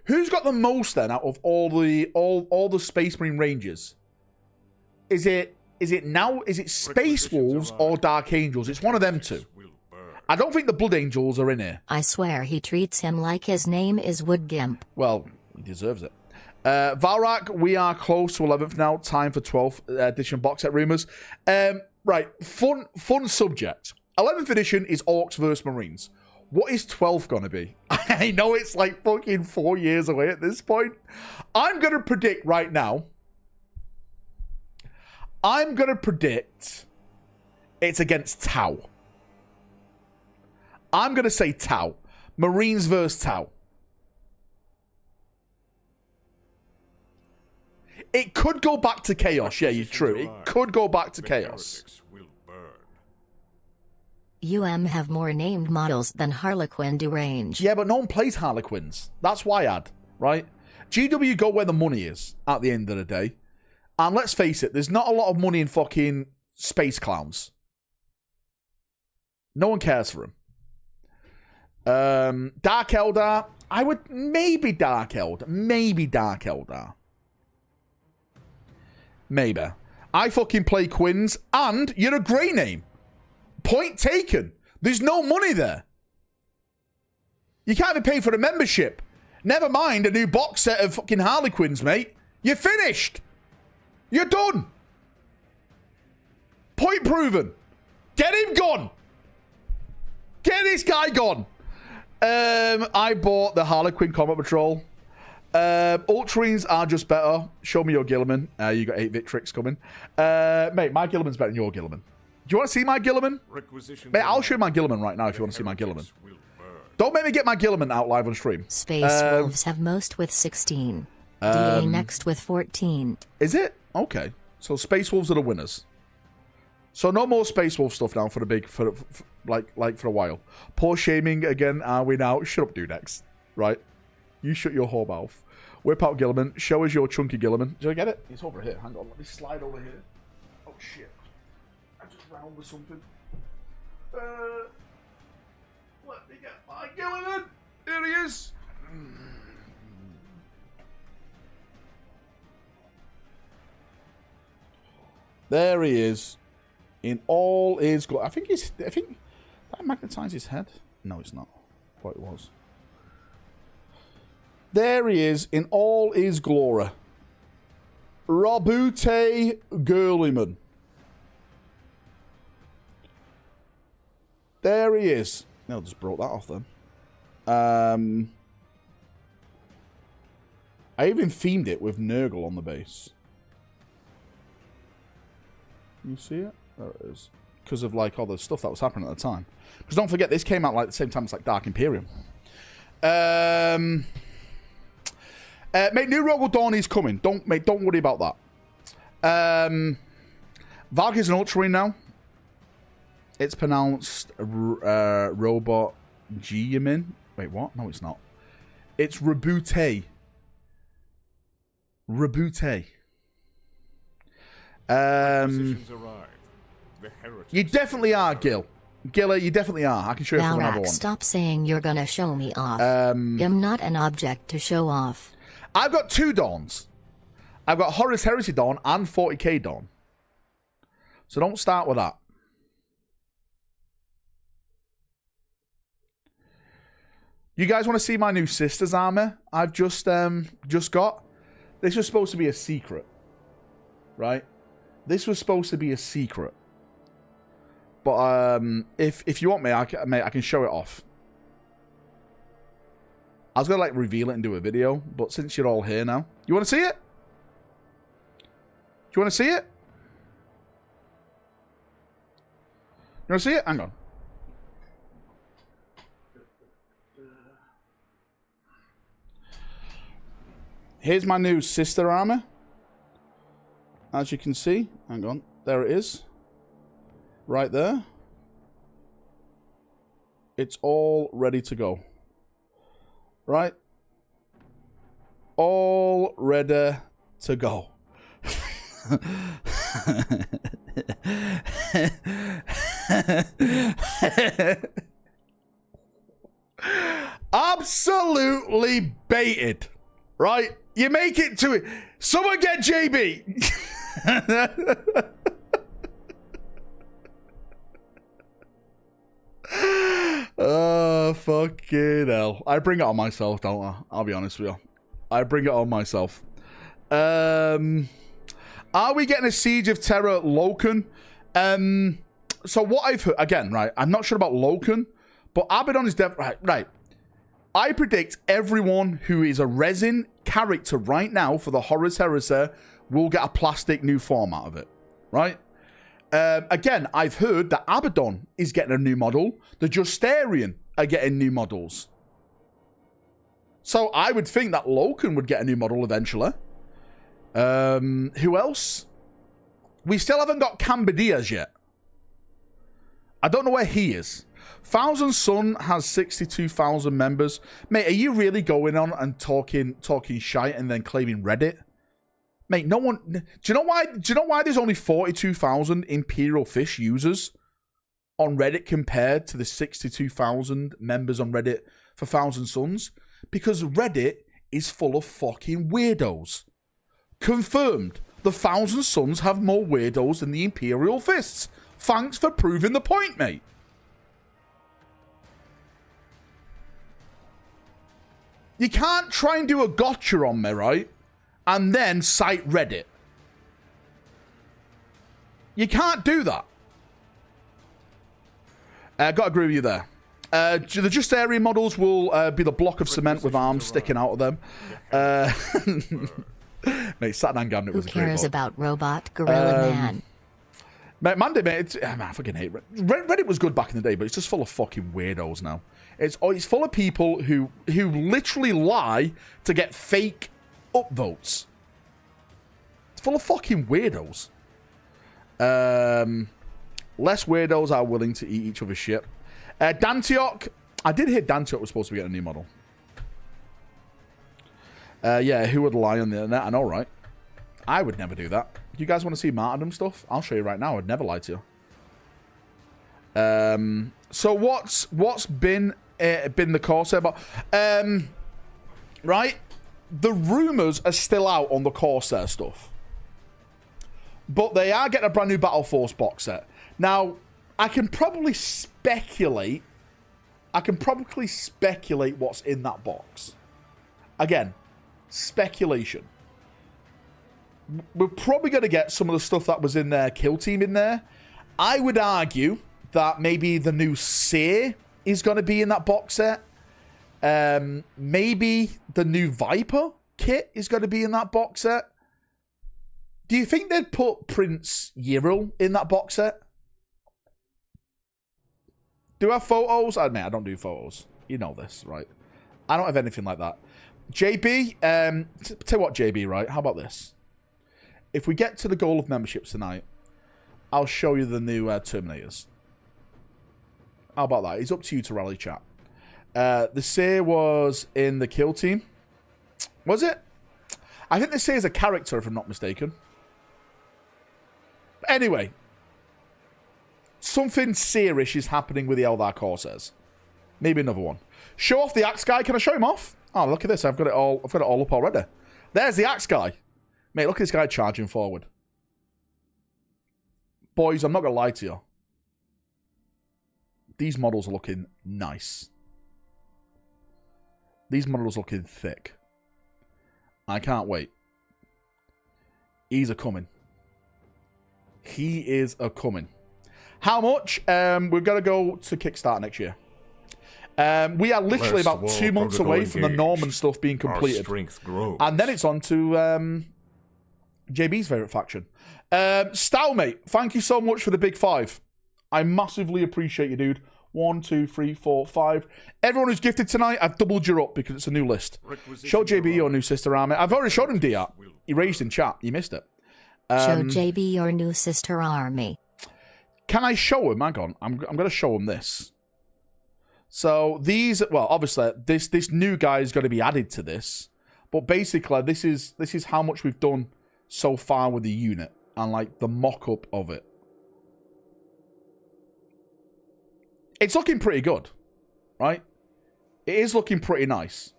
Who's got the most then out of all the Space Marine Rangers? Is it Space Wolves or Dark Angels? It's one of them two. I don't think the Blood Angels are in here. I swear he treats him like his name is Wood Gimp. Well, he deserves it. Valrak, we are close to 11th now. Time for 12th edition box set rumors. Right, fun subject. 11th edition is Orcs vs Marines. What is 12th going to be? I know it's like fucking 4 years away at this point. I'm going to predict right now. I'm going to predict it's against Tau. I'm going to say Tau. Marines versus Tau. It could go back to Chaos. Yeah, you're true. It could go back to Chaos. have more named models than Harlequin Derange. Yeah, but no one plays Harlequins. That's why I'd, right? GW go where the money is at the end of the day. And let's face it, there's not a lot of money in fucking space clowns. No one cares for them. Dark Eldar. I would maybe Dark Eldar. Maybe Dark Eldar. Maybe. I fucking play Quins, and you're a grey name. Point taken. There's no money there. You can't even pay for a membership. Never mind a new box set of fucking Harlequins, mate. You're finished. You're done. Point proven. Get him gone. Get this guy gone. I bought the Harlequin Combat Patrol. Ultramarines are just better. Show me your Gilliman. You got 8 Victrix coming. Mate, my Gilliman's better than your Gilliman. Do you want to see my Gilliman? Mate, I'll show you my Gilliman right now if you want to see my Gilliman. Don't make me get my Gilliman out live on stream. Space Wolves have most with 16. DA next with 14. Is it? Okay. So Space Wolves are the winners. So no more Space Wolf stuff now for the big, for a while. Poor shaming again, are we now? Shut up, Dudex. Right? You shut your whore mouth. Whip out Gilliman. Show us your chunky Gilliman. Did I get it? It's over here. Hang on. Let me slide over here. Oh, shit. I just ran over something. Let me get my Gilliman. Here he is. There he is. In all his glory. I think that magnetized his head. No, it's not. What it was. There he is in all his glory. Robute Girlyman. There he is. No, just brought that off then. I even themed it with Nurgle on the base. You see it? There it is. Because of like all the stuff that was happening at the time. Because don't forget, this came out like the same time as like Dark Imperium. Mate, New Rogue Dawn is coming. Don't worry about that. Valrak is an Ultramarine now. It's pronounced Robot G-Yamin. Wait, what? No, it's not. It's Rabute. Rabute. You definitely are, Gil. Gilla, you definitely are. I can show you from another one. Stop saying you're gonna show me off. I'm not an object to show off. I've got 2 Dawns. I've got Horus Heresy Dawn and 40k Dawn. So don't start with that. You guys want to see my new Sisters armor I've just got? This was supposed to be a secret. Right? This was supposed to be a secret. But if you want me, I can show it off. I was going to like reveal it and do a video, but since you're all here now, you want to see it? Do you want to see it? You want to see it? Hang on. Here's my new sister armor. As you can see, hang on, there it is. Right there. It's all ready to go. Right? All ready to go. Absolutely baited. Right? You make it to it. Someone get JB. Oh, fucking hell. I bring it on myself, don't I? I'll be honest with you. I bring it on myself. Are we getting a Siege of Terror Loken? So what I've heard, again, right, I'm not sure about Loken, but Abaddon is right. I predict everyone who is a resin character right now for the Horus Heresy will get a plastic new form out of it, right? Again, I've heard that Abaddon is getting a new model. The Justarian are getting new models. So I would think that Loken would get a new model eventually. Who else? We still haven't got Cambidias yet. I don't know where he is. Thousand Sun has 62,000 members. Mate, are you really going on and talking shite and then claiming Reddit? Mate, no one. Do you know why there's only 42,000 Imperial Fish users on Reddit compared to the 62,000 members on Reddit for Thousand Suns? Because Reddit is full of fucking weirdos. Confirmed. The Thousand Suns have more weirdos than the Imperial Fists. Thanks for proving the point, mate. You can't try and do a gotcha on me, right? And then cite Reddit. You can't do that. I got to agree with you there. The just area models will be the block of cement with arms sticking out of them. Mate, Saturn Gambit was a great Who cares book. about Robot Gorilla Man? Mate, Monday, mate, man, I fucking hate Reddit. Reddit was good back in the day, but it's just full of fucking weirdos now. It's full of people who literally lie to get fake upvotes. It's full of fucking weirdos. Less weirdos are willing to eat each other's shit. Dantiok. I did hear Dantiok was supposed to be getting a new model. Yeah, who would lie on the internet? I know, right? I would never do that. You guys want to see martyrdom stuff? I'll show you right now. I'd never lie to you. So what's been the Corsair? But right, the rumors are still out on the Corsair stuff, but they are getting a brand new Battle Force box set. Now, I can probably speculate. What's in that box. Again, speculation. We're probably going to get some of the stuff that was in their Kill Team in there. I would argue that maybe the new Seer is going to be in that box set. Maybe the new Viper kit is going to be in that box set. Do you think they'd put Prince Yril in that box set? Do I have photos? I mean, I don't do photos. You know this, right? I don't have anything like that. JB, tell you what, JB, right? How about this? If we get to the goal of memberships tonight, I'll show you the new Terminators. How about that? It's up to you to rally chat. The Seer was in the Kill Team. Was it? I think the Seer is a character, if I'm not mistaken. But anyway, something Seerish is happening with the Eldar Corsairs. Maybe another one. Show off the Axe Guy. Can I show him off? Oh, look at this. I've got it all up already. There's the Axe Guy. Mate, look at this guy charging forward. Boys, I'm not going to lie to you. These models are looking nice. These models are looking thick. I can't wait. He's a coming. He is a coming. How much? We're going to go to Kickstarter next year. We are literally about 2 months away from the Norman stuff being completed. And then it's on to JB's favourite faction. Stalmate, thank you so much for the big 5. I massively appreciate you, dude. 1, 2, 3, 4, 5. Everyone who's gifted tonight, I've doubled you up because it's a new list. Show JB your new sister army. I've already showed him DR. He raised in chat. You missed it. Show JB your new sister army. Can I show him? Hang on. I'm going to show him this. So these, well, obviously this new guy is going to be added to this, but basically this is how much we've done so far with the unit and like the mock-up of it. It's looking pretty good, right? It is looking pretty nice.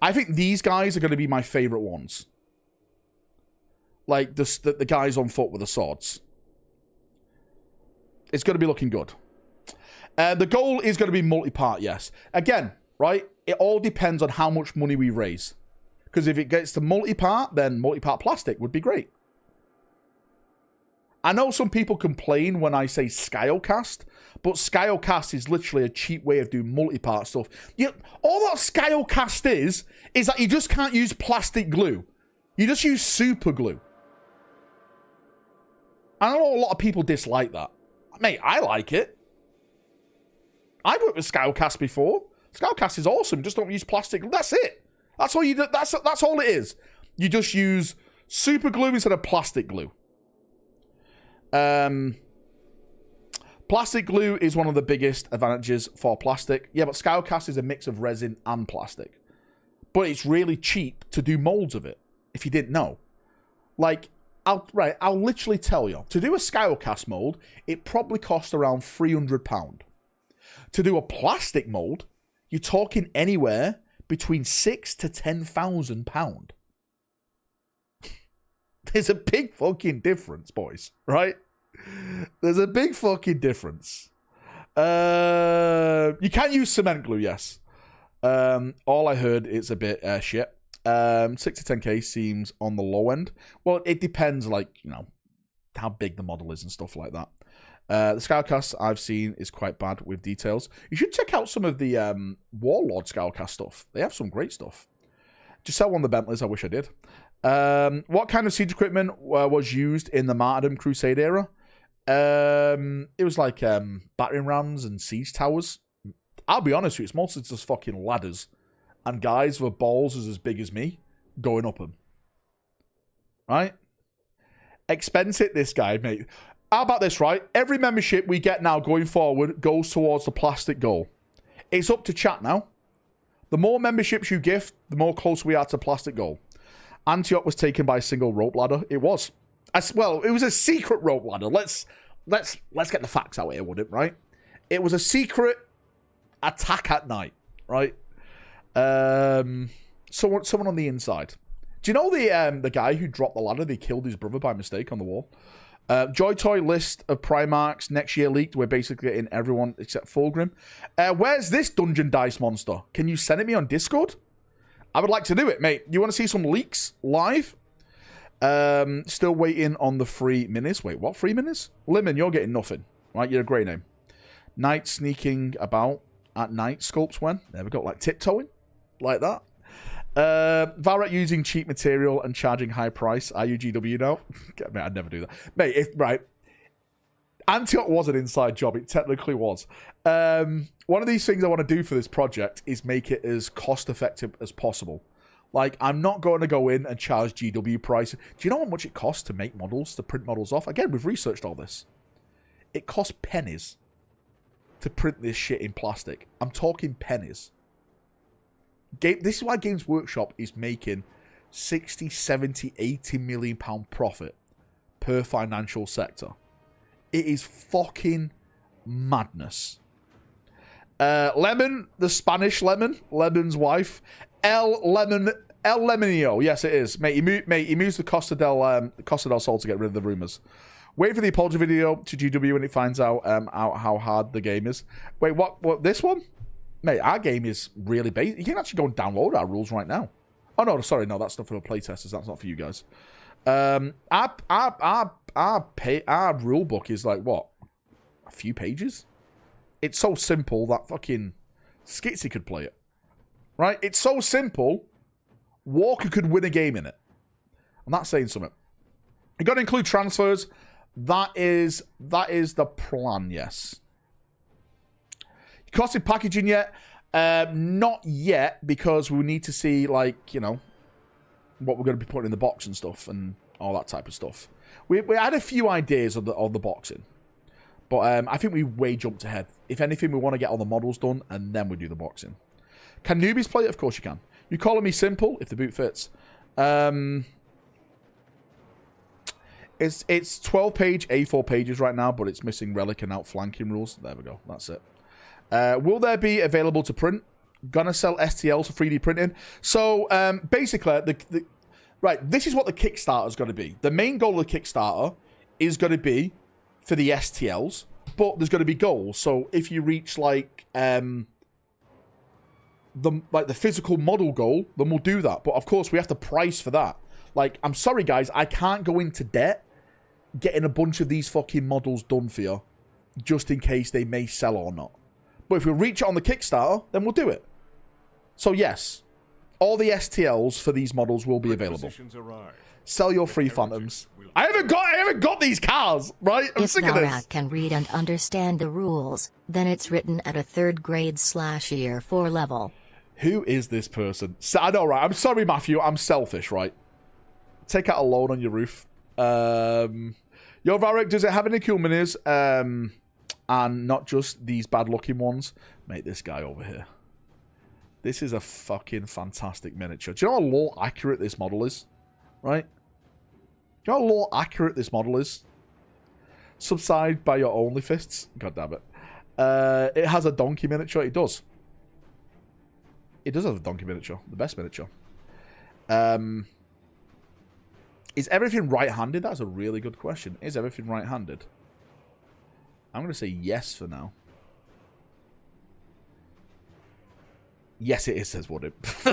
I think these guys are going to be my favorite ones. Like the guys on foot with the swords. It's going to be looking good. The goal is going to be multi-part, yes. Again, right? It all depends on how much money we raise. Because if it gets to multi-part, then multi-part plastic would be great. I know some people complain when I say Skyocast, but Skyocast is literally a cheap way of doing multi-part stuff. All that Skyocast is that you just can't use plastic glue. You just use super glue. I know a lot of people dislike that. Mate, I like it. I've worked with Skyocast before. Skyocast is awesome. Just don't use plastic. That's it. That's all you do. That's all it is. You just use super glue instead of plastic glue. Plastic glue is one of the biggest advantages for plastic. Yeah, but Skyocast is a mix of resin and plastic. But it's really cheap to do molds of it, if you didn't know. Like, I'll literally tell you. To do a Skyocast mold, it probably costs around £300. To do a plastic mold, you're talking anywhere between £6,000 to £10,000. There's a big fucking difference, boys, right? There's a big fucking difference. You can use cement glue, yes. All I heard is a bit shit. 6 to 10k seems on the low end. Well, it depends, like, you know, how big the model is and stuff like that. The Scoutcast I've seen is quite bad with details. You should check out some of the Warlord Scoutcast stuff. They have some great stuff. Just sell one of the Bentleys. I wish I did. What kind of siege equipment was used in the Martyrdom Crusade era? It was like battering rams and siege towers. I'll be honest with you, it's mostly just fucking ladders and guys with balls as big as me going up them. Right? Expense it, this guy, mate. How about this, right? Every membership we get now going forward goes towards the plastic goal. It's up to chat now. The more memberships you gift, the more close we are to plastic goal. Antioch was taken by a single rope ladder. It was. Well, it was a secret rope ladder. Let's get the facts out here, would it, right? It was a secret attack at night, right? Someone on the inside. Do you know the guy who dropped the ladder? They killed his brother by mistake on the wall. Joy Toy list of Primarchs next year leaked. We're basically getting everyone except Fulgrim. Where's this Dungeon Dice monster? Can you send it me on Discord? I would like to do it, mate. You want to see some leaks live? Still waiting on the free minis. Wait, what free minis? Lemon, you're getting nothing. Right, you're a great name. Night sneaking about at night sculpts when? There we go, like tiptoeing. Like that. Valrak using cheap material and charging high price. Are you GW now? Mate, I'd never do that. Mate, right. Antioch was an inside job. It technically was. One of these things I want to do for this project is make it as cost effective as possible. Like, I'm not going to go in and charge GW price. Do you know how much it costs to make models, to print models off? Again, we've researched all this. It costs pennies to print this shit in plastic. I'm talking pennies. This is why Games Workshop is making 60, 70, 80 million pound profit per financial sector. It is fucking madness. Lemon, the Spanish Lemon, Lemon's wife, El Lemonio. Yes, it is. Mate, he moves the Costa del Sol to get rid of the Rumours. Wait for the apology video to GW when it finds out how hard the game is. Wait, what? This one? Mate, our game is really basic. You can actually go and download our rules right now. Oh, no, sorry. No, that's not for the playtesters. That's not for you guys. Our rule book is like, what? A few pages? It's so simple that fucking Skitsy could play it. Right? It's so simple, Walker could win a game in it. I'm not saying something. You got to include transfers. That is the plan, yes. Costed packaging yet? Not yet, because we need to see, like, you know, what we're going to be putting in the box and stuff and all that type of stuff. We had a few ideas of the boxing, but I think we way jumped ahead. If anything, we want to get all the models done and then we do the boxing. Can newbies play it? Of course you can. You calling me simple if the boot fits. It's 12-page A4 pages right now, but it's missing relic and outflanking rules. There we go. That's it. Will there be available to print? Gonna sell STLs for 3D printing. So basically, right, this is what the Kickstarter is going to be. The main goal of the Kickstarter is going to be for the STLs, but there's going to be goals. So if you reach like the physical model goal, then we'll do that. But of course, we have to price for that. Like, I'm sorry, guys, I can't go into debt getting a bunch of these fucking models done for you, just in case they may sell or not. But if we reach it on the Kickstarter, then we'll do it. So yes, all the STLs for these models will be available. Sell your free Phantoms. I haven't got these cars, right? I'm sick of this. If Valrak can read and understand the rules, then it's written at a 3rd grade/year 4 level. Who is this person? I know, right? I'm sorry, Matthew. I'm selfish, right? Take out a loan on your roof. Yo, Valrak, does it have any cool minis? And not just these bad-looking ones. Mate, this guy over here. This is a fucking fantastic miniature. Do you know how low accurate this model is? Right? Do you know how low accurate this model is? Subside by your only fists. God damn it. It has a donkey miniature. It does. It does have a donkey miniature. The best miniature. Is everything right-handed? That's a really good question. Is everything right-handed? I'm going to say yes for now. Yes, it is, says Woodim.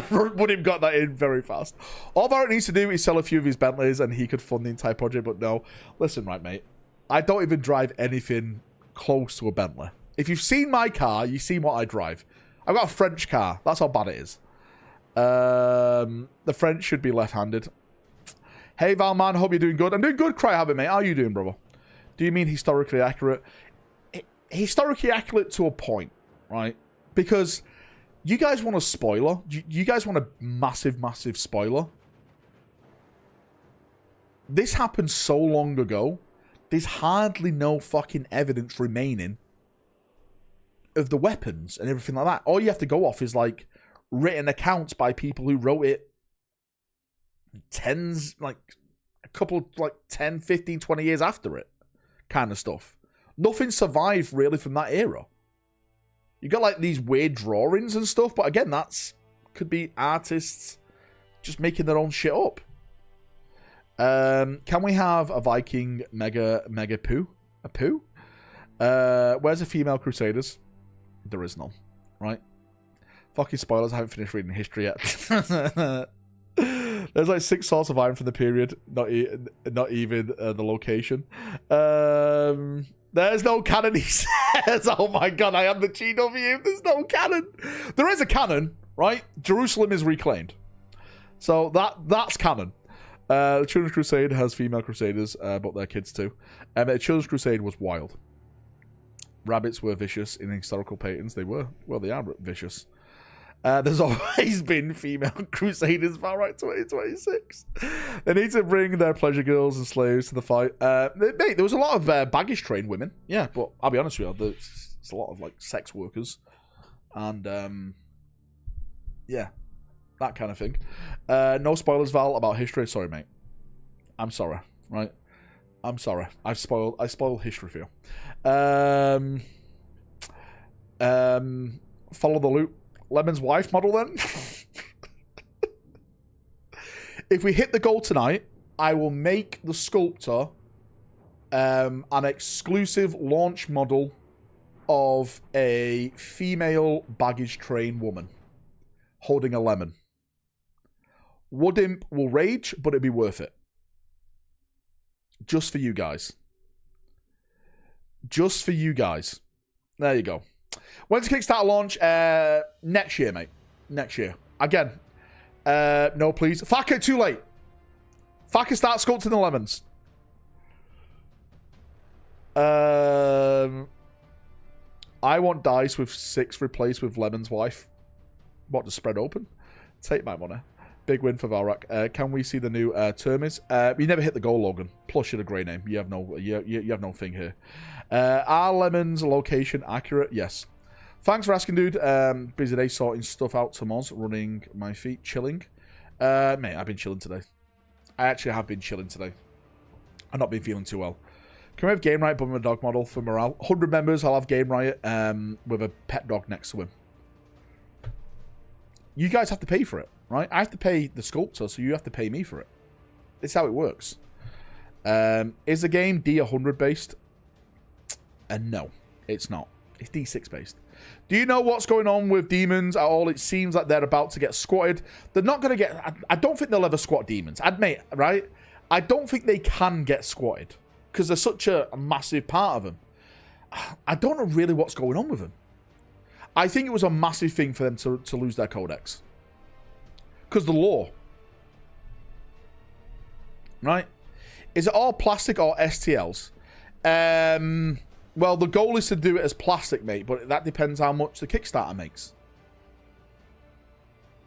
Woodim got that in very fast. All Valrak needs to do is sell a few of his Bentleys and he could fund the entire project, but no. Listen, right, mate. I don't even drive anything close to a Bentley. If you've seen my car, you've seen what I drive. I've got a French car. That's how bad it is. The French should be left-handed. Hey, Valman, hope you're doing good. I'm doing good, Cryhabit, mate. How are you doing, brother? Do you mean historically accurate? Historically accurate to a point, right? Because you guys want a spoiler. You guys want a massive, massive spoiler. This happened so long ago. There's hardly no fucking evidence remaining of the weapons and everything like that. All you have to go off is, like, written accounts by people who wrote it a couple, 10, 15, 20 years after it kind of stuff. Nothing survived, really, from that era. You got, like, these weird drawings and stuff, but again, could be artists just making their own shit up. Can we have a Viking mega poo? A poo? Where's the female crusaders? There is none, right? Fucking spoilers, I haven't finished reading history yet. There's like 6 sorts of iron from the period, not even the location. There's no cannon, he says. Oh my god, I am the GW. There's no cannon. There is a cannon, right? Jerusalem is reclaimed. So that's canon. The Children's Crusade has female crusaders, but they're kids too. The Children's Crusade was wild. Rabbits were vicious in historical patents. They were. Well, they are vicious. There's always been female crusaders, Valrak 2026. They need to bring their pleasure girls and slaves to the fight. Mate, there was a lot of baggage trained women. Yeah, but I'll be honest with you, there's a lot of, like, sex workers. And, yeah. That kind of thing. No spoilers, Val, about history. Sorry, mate. I'm sorry, right? I'm sorry. I spoiled history for you. Follow the loop. Lemon's wife model, then? If we hit the goal tonight, I will make the sculptor an exclusive launch model of a female baggage train woman holding a lemon. Wood Imp will rage, but it'll be worth it. Just for you guys. Just for you guys. There you go. When's Kickstarter launch? Next year, mate. Next year. Again. No, please. Faka, too late. Faka, start sculpting the lemons. I want dice with 6 replaced with Lemon's wife. What, to spread open? Take my money. Big win for Valrak. Can we see the new Termis? You never hit the goal, Logan. Plus, you're a grey name. You have no thing here. Are Lemon's location accurate? Yes. Thanks for asking, dude. Busy day sorting stuff out to Moz. Running my feet. Chilling. Mate, I've been chilling today. I actually have been chilling today. I've not been feeling too well. Can we have Game Riot but with a dog model for morale? 100 members, I'll have Game Riot with a pet dog next to him. You guys have to pay for it, right? I have to pay the sculptor, so you have to pay me for it. It's how it works. Is the game D100 based? No, it's not. It's D6 based. Do you know what's going on with demons at all? It seems like they're about to get squatted. They're not going to get... I don't think they'll ever squat demons. Admit, right? I don't think they can get squatted because they're such a massive part of them. I don't know really what's going on with them. I think it was a massive thing for them to lose their codex. Because the law. Right? Is it all plastic or STLs? Well, the goal is to do it as plastic, mate. But that depends how much the Kickstarter makes.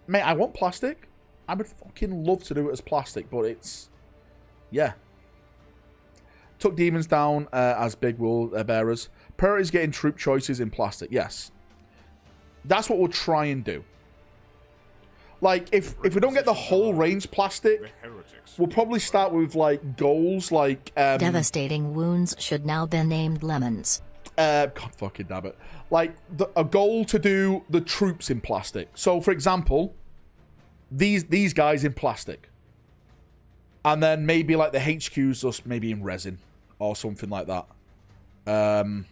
Mate, I want plastic. I would fucking love to do it as plastic. But it's... Yeah. Took demons down as big wool bearers. Priorities getting troop choices in plastic. Yes. That's what we'll try and do. Like, if we don't get the whole range plastic, we'll probably start with, like, goals, like... Devastating wounds should now be named lemons. God fucking damn it. Like, a goal to do the troops in plastic. So, for example, these guys in plastic. And then maybe, like, the HQs just maybe in resin. Or something like that. But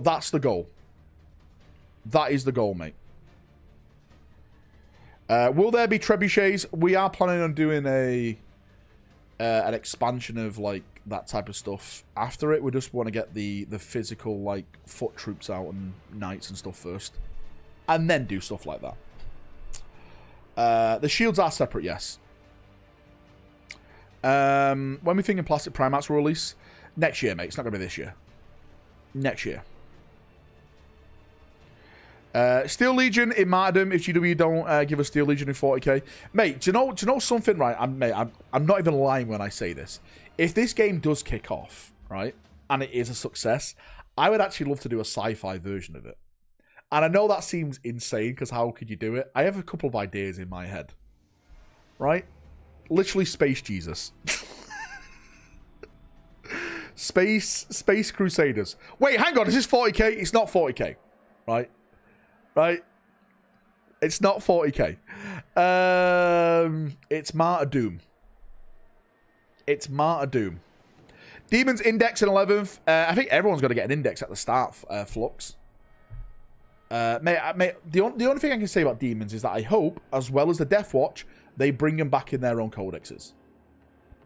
that's the goal. That is the goal, mate. Will there be trebuchets? We are planning on doing an expansion of, like, that type of stuff after it. We just want to get the physical, like, foot troops out and knights and stuff first. And then do stuff like that. The shields are separate, yes. When we thinking plastic Primarchs will release? Next year, mate. It's not going to be this year. Next year. Steel Legion in Martyrdom. If GW don't give us Steel Legion in 40k, mate. Do you know something? Right, I'm not even lying when I say this. If this game does kick off, right, and it is a success, I would actually love to do a sci-fi version of it. And I know that seems insane because how could you do it? I have a couple of ideas in my head. Right, literally Space Jesus. Space Crusaders. Wait, hang on. Is this 40k? It's not 40k, right? Right? It's not 40k. It's Martyrdom. It's Martyrdom. Demons Index in 11th. I think everyone's got to get an index at the start, Flux. Mate, the only thing I can say about Demons is that I hope, as well as the Death Watch, they bring them back in their own codexes.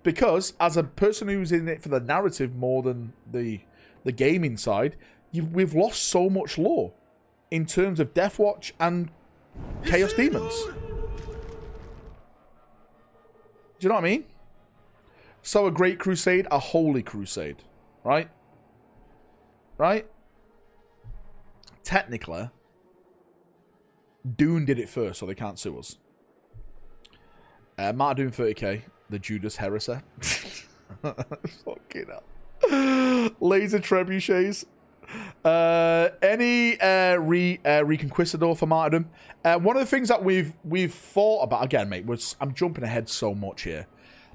Because, as a person who's in it for the narrative more than the gaming side, we've lost so much lore in terms of Death Watch and Chaos Demons. Do you know what I mean? So a Great Crusade, a Holy Crusade. Right? Right? Technically, Dune did it first, so they can't sue us. Martyrdom 30k, the Judas Heresy. Fucking hell. Laser Trebuchets. Any Reconquistador for Martyrdom. One of the things that we've thought about, again, mate, I'm jumping ahead so much here.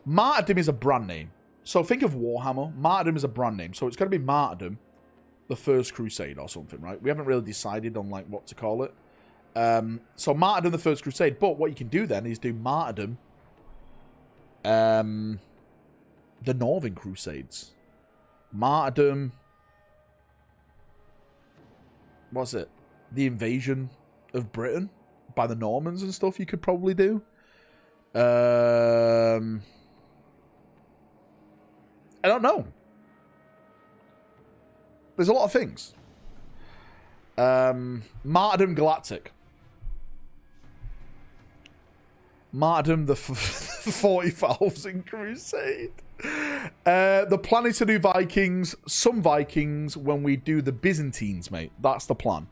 Martyrdom is a brand name. So think of Warhammer. Martyrdom is a brand name. So it's going to be Martyrdom, the First Crusade or something, right? We haven't really decided on like what to call it. So Martyrdom, the First Crusade. But what you can do then is do Martyrdom, the Northern Crusades. Martyrdom. What's it? The invasion of Britain by the Normans and stuff you could probably do. I don't know. There's a lot of things. Martyrdom Galactic. Martyrdom the 40,000 Crusade. The plan is to do Vikings, some Vikings, when we do the Byzantines, mate. That's the plan.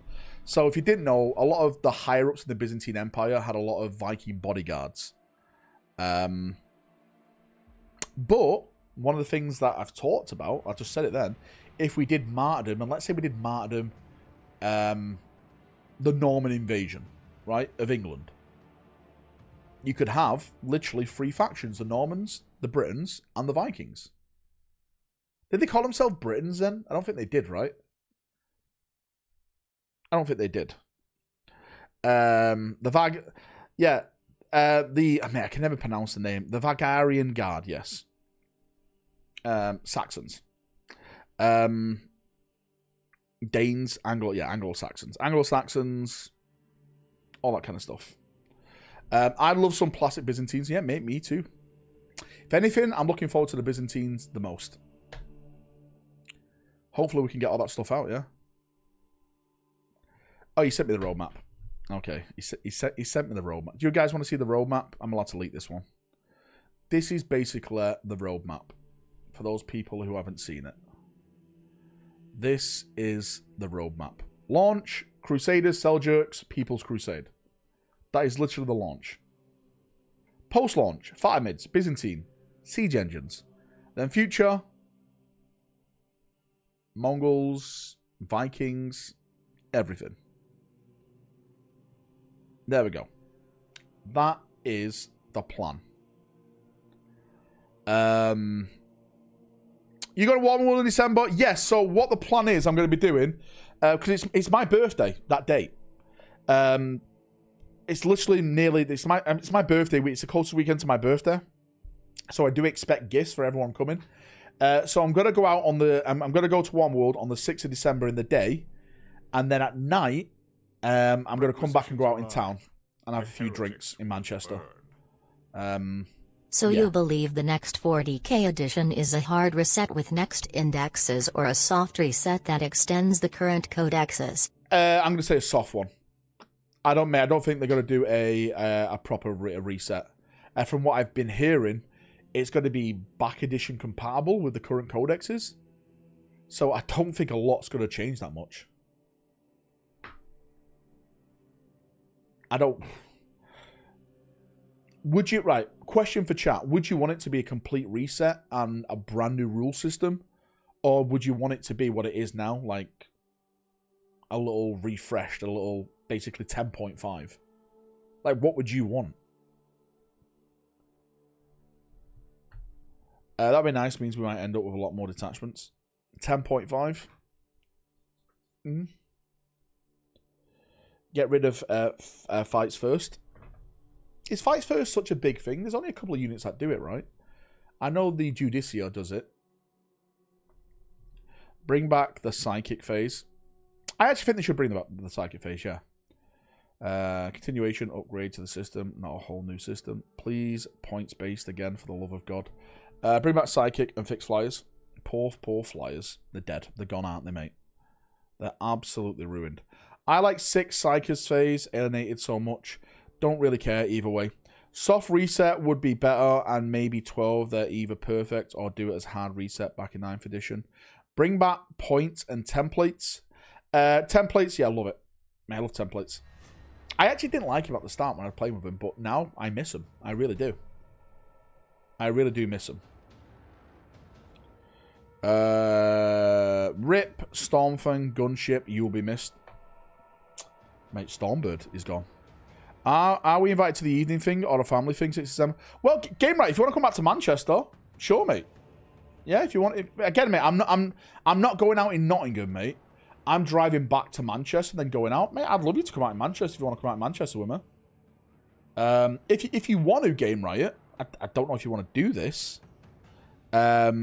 So if you didn't know, a lot of the higher-ups in the Byzantine Empire had a lot of Viking bodyguards. But one of the things that I've talked about, I just said it then, if we did Martyrdom, and let's say we did Martyrdom, the Norman invasion, right, of England. You could have literally 3 factions, the Normans, the Britons, and the Vikings. Did they call themselves Britons then? I don't think they did, right? I don't think they did. I mean, I can never pronounce the name. The Vagarian Guard, yes. Saxons. Danes, Anglo-Saxons. Anglo-Saxons, all that kind of stuff. I'd love some plastic Byzantines. Yeah, mate, me too. If anything, I'm looking forward to the Byzantines the most. Hopefully we can get all that stuff out, yeah? Oh, you sent me the roadmap. Okay, he sent me the roadmap. Do you guys want to see the roadmap? I'm allowed to leak this one. This is basically the roadmap for those people who haven't seen it. This is the roadmap. Launch, Crusaders, Seljuks, People's Crusade. That is literally the launch. Post-launch, fighter mids, Byzantine, siege engines. Then future, Mongols, Vikings, everything. There we go. That is the plan. You got a Warhammer World in December? Yes. So what the plan is, I'm going to be doing, because it's my birthday that date. It's literally it's my birthday week. It's the closest weekend to my birthday, so I do expect gifts for everyone coming. So I'm gonna go out on the. I'm gonna go to Warhammer World on the 6th of December in the day, and then at night, I'm gonna come back and go out in town and have a few drinks in Manchester. So Yeah. you believe the next 40k edition is a hard reset with next indexes or a soft reset that extends the current codexes? I'm going to say a soft one. I don't think they're going to do a proper reset. From what I've been hearing, it's going to be back edition compatible with the current codexes. So I don't think a lot's going to change that much. I don't... Would you... Right, question for chat. Would you want it to be a complete reset and a brand new rule system? Or would you want it to be what it is now? Like, a little refreshed, a little... Basically 10.5. Like, what would you want? That'd be nice. Means we might end up with a lot more detachments. 10.5. Mm-hmm. Get rid of fights first. Is fights first such a big thing? There's only a couple of units that do it, right? I know the Judicio does it. Bring back the psychic phase. I actually think they should bring back the psychic phase, yeah. Continuation, upgrade to the system, not a whole new system. Please, points based again, for the love of God. Bring back psychic and fix flyers. Poor flyers. They're dead. They're gone, aren't they, mate? They're absolutely ruined. I like 6 psychers phase, alienated so much. Don't really care either way. Soft reset would be better, and maybe 12. They're either perfect or do it as hard reset back in 9th edition. Bring back points and templates. Templates, yeah, I love it. I love templates. I actually didn't like him at the start when I was playing with him, but now I miss him. I really do. I really do miss him. Rip, Stormfang, Gunship, you will be missed. Mate, Stormbird is gone. Are we invited to the evening thing or a family thing, 6 December? Well, Game Right, if you want to come back to Manchester, sure, mate. Yeah, if you want. Again, mate, I'm not going out in Nottingham, mate. I'm driving back to Manchester and then going out. Mate, I'd love you to come out in Manchester if you want to come out in Manchester with me. If you want to, Game Riot, I don't know if you want to do this. But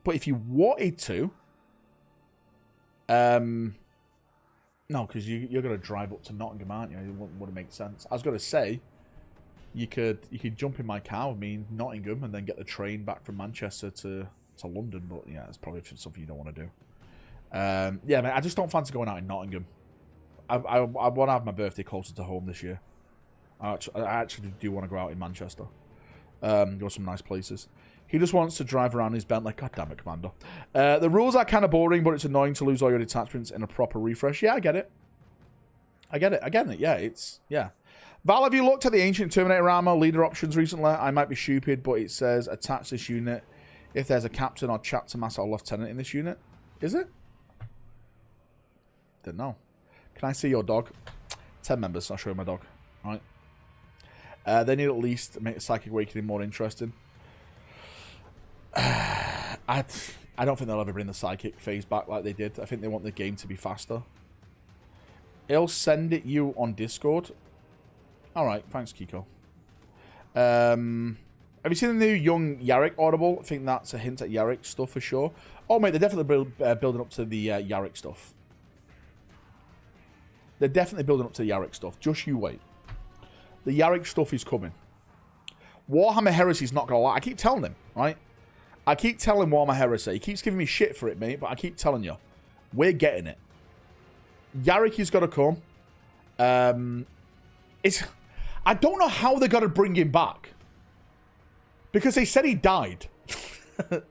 if you wanted to... no, because you're going to drive up to Nottingham, aren't you? It wouldn't make sense. I was going to say, you could jump in my car with me in Nottingham and then get the train back from Manchester to London. But yeah, it's probably something you don't want to do. Yeah, mate, I just don't fancy going out in Nottingham. I want to have my birthday closer to home this year. I actually do want to go out in Manchester. Go some nice places. He just wants to drive around his Bentley. God damn it, Commander. The rules are kind of boring, but it's annoying to lose all your detachments in a proper refresh. Yeah, I get it. I get it. Yeah, it's... Yeah. Val, have you looked at the Ancient Terminator armor leader options recently? I might be stupid, but it says attach this unit if there's a captain or chapter master or lieutenant in this unit. Is it? Didn't know. Can I see your dog? 10 members. I'll show you my dog. All right. They need at least make Psychic Awakening more interesting. I don't think they'll ever bring the Psychic phase back like they did. I think they want the game to be faster. He'll send it you on Discord. Alright, thanks, Kiko. Have you seen the new Young Yarrick Audible? I think that's a hint at Yarrick stuff for sure. Oh, mate, they're definitely building up to the Yarrick stuff. They're definitely building up to the Yarrick stuff. Just you wait. The Yarrick stuff is coming. Warhammer Heresy's not going to lie. I keep telling him, right? I keep telling Warhammer Heresy. He keeps giving me shit for it, mate, but I keep telling you. We're getting it. Yarrick is going to come. I don't know how they're going to bring him back. Because they said he died. And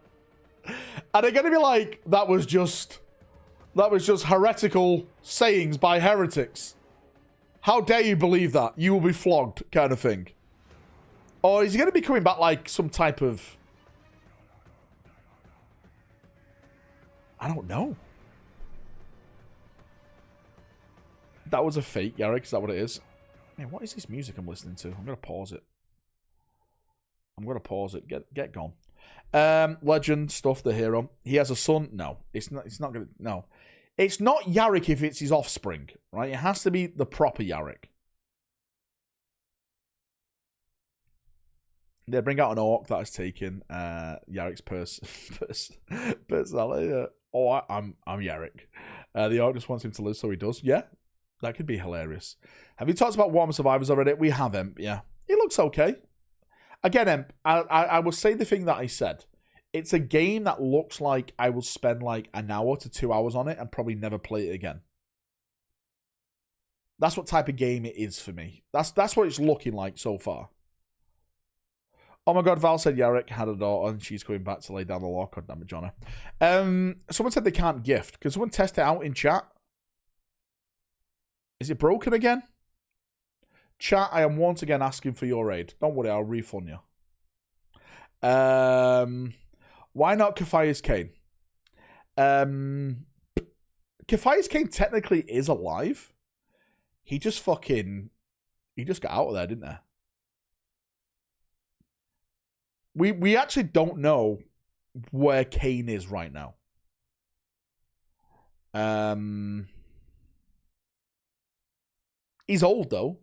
they're going to be like, that was just heretical sayings by heretics. How dare you believe that? You will be flogged, kind of thing. Or is he going to be coming back like some type of... I don't know. That was a fake, Yarrick. Is that what it is? Man, what is this music I'm listening to? I'm going to pause it. Get gone. Legend stuff, the hero. He has a son. No, it's not going to... No. It's not Yarrick if it's his offspring, right? It has to be the proper Yarrick. They bring out an orc that has taken Yarrick's personality. Oh, I'm Yarrick. The orc just wants him to live, so he does. Yeah, that could be hilarious. Have you talked about Warhammer Survivors already? We haven't, yeah. It looks okay. Again, I will say the thing that I said. It's a game that looks like I will spend like an hour to 2 hours on it and probably never play it again. That's what type of game it is for me. That's what it's looking like so far. Oh my god, Val said Yarrick had a daughter and she's coming back to lay down the law. God damn it, Jonah. Someone said they can't gift. Can someone test it out in chat? Is it broken again? Chat, I am once again asking for your aid. Don't worry, I'll refund you. Why not Kefias Kane? Kefias Kane technically is alive. He just got out of there, didn't he? We actually don't know where Kane is right now. He's old though.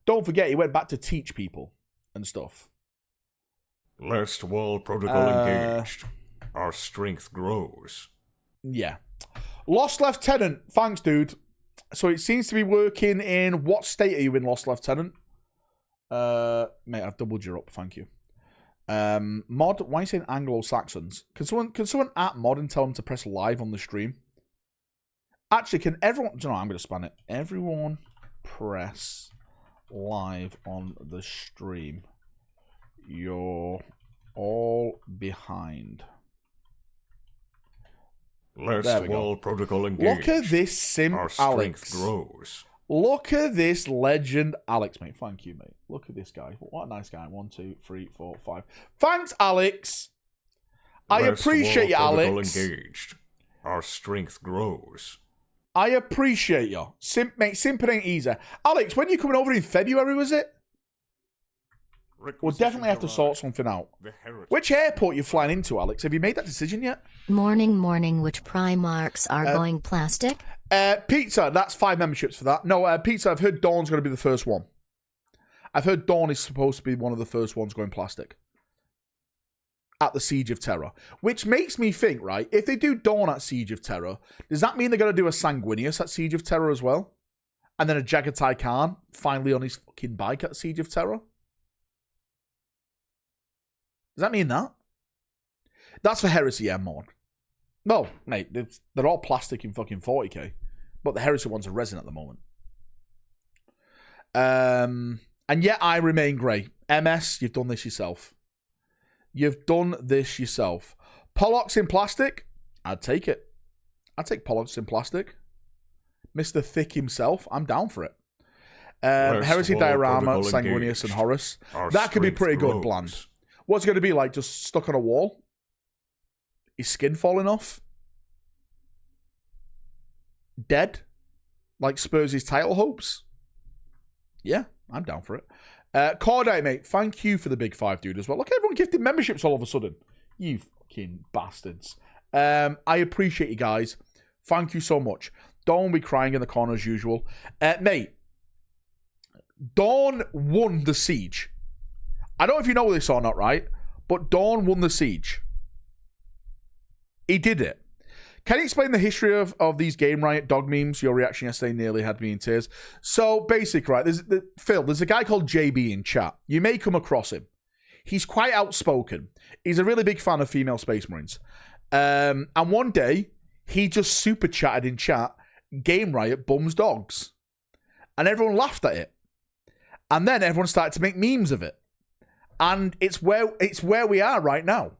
Don't forget he went back to teach people and stuff. Last wall protocol engaged. Our strength grows. Yeah. Lost Lieutenant. Thanks, dude. So it seems to be working in... What state are you in, Lost Lieutenant? Mate, I've doubled you up. Thank you. Mod, why are you saying Anglo-Saxons? Can someone at Mod and tell them to press live on the stream? Actually, can everyone... Do you know what? I'm going to span it. Everyone press live on the stream. You're all behind. Last wall protocol engaged. Look at this simp Our strength Alex. grows. Look at this legend Alex, mate. Thank you, mate. Look at this guy. What a nice guy. 1, 2, 3, 4, 5. Thanks, Alex. I appreciate you, Alex. Engaged. Our strength grows. I appreciate you. Mate, simping ain't easy. Alex, when you coming over in February, was it? We'll definitely have to sort something out. Which airport you flying into, Alex? Have you made that decision yet? Morning, which Primarchs are going plastic? Pizza, that's 5 memberships for that. No, Pizza, I've heard Dawn's going to be the first one. I've heard Dawn is supposed to be one of the first ones going plastic. At the Siege of Terror. Which makes me think, right, if they do Dawn at Siege of Terror, does that mean they're going to do a Sanguinius at Siege of Terror as well? And then a Jagatai Khan finally on his fucking bike at Siege of Terror? Does that mean that? That's for Heresy, yeah, mod. No, mate, they're all plastic in fucking 40k. But the Heresy ones are resin at the moment. And yet I remain grey. MS, you've done this yourself. You've done this yourself. Pollux in plastic? I'd take it. I'd take Pollux in plastic. Mr. Thick himself, I'm down for it. Heresy Diorama, Sanguinius, and Horus. That could be pretty good, bland. What's it going to be like? Just stuck on a wall? His skin falling off? Dead? Like Spurs' title hopes? Yeah, I'm down for it. Cordite, mate, thank you for the big 5, dude, as well. Look, everyone gifted memberships all of a sudden. You fucking bastards. I appreciate you guys. Thank you so much. Dawn will be crying in the corner as usual. Mate, Dawn won the siege. I don't know if you know this or not, right? But Dawn won the siege. He did it. Can you explain the history of these Game Riot dog memes? Your reaction yesterday nearly had me in tears. So, basic, right? Phil, there's a guy called JB in chat. You may come across him. He's quite outspoken. He's a really big fan of female Space Marines. And one day, he just super chatted in chat, Game Riot bums dogs. And everyone laughed at it. And then everyone started to make memes of it. And it's where we are right now.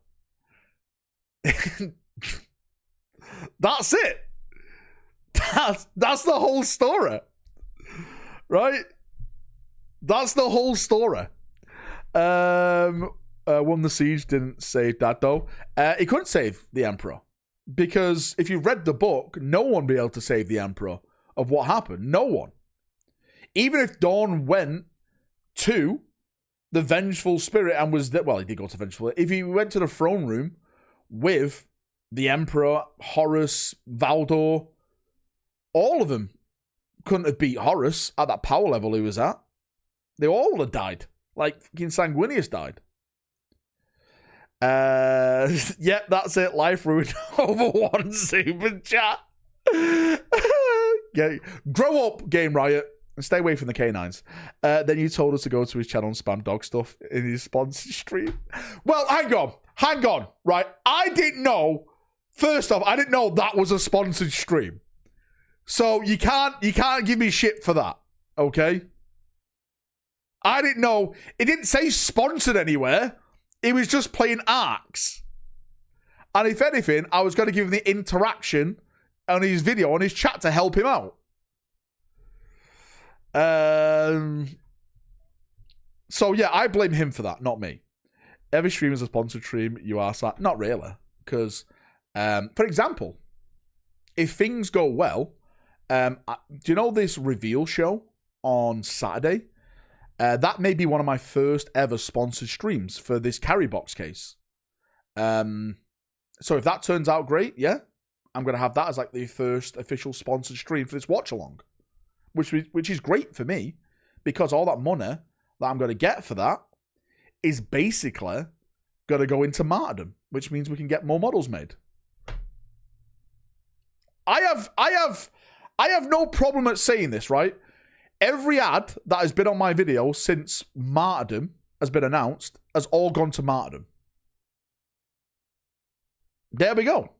That's it. That's the whole story. Right? That's the whole story. Won the siege, didn't save that though. He couldn't save the Emperor. Because if you read the book, no one would be able to save the Emperor of what happened. No one. Even if Dawn went to the Vengeful Spirit and was there, well, he did go to Vengeful. If he went to the throne room with the Emperor, Horus, Valdor, all of them couldn't have beat Horus at that power level he was at. They all would have died. Like fucking Sanguinius died. Yep, that's it. Life ruined over one super chat. Yeah. Grow up, Game Riot. and stay away from the canines. Then you told us to go to his channel and spam dog stuff in his sponsored stream. Well, hang on, right? I didn't know. First off, I didn't know that was a sponsored stream. So you can't give me shit for that, okay? I didn't know. It didn't say sponsored anywhere. It was just playing arcs. And if anything, I was going to give him the interaction on his video, on his chat to help him out. So yeah, I blame him for that, not me. Every stream is a sponsored stream. You are sad. Not really. Because, for example, if things go well, do you know this reveal show on Saturday? That may be one of my first ever sponsored streams for this carry box case. So if that turns out great, yeah, I'm going to have that as like the first official sponsored stream for this watch along, which is great for me because all that money that I'm going to get for that is basically going to go into martyrdom, which means we can get more models made. I have no problem at saying this, right? Every ad that has been on my video since martyrdom has been announced has all gone to martyrdom. There we go.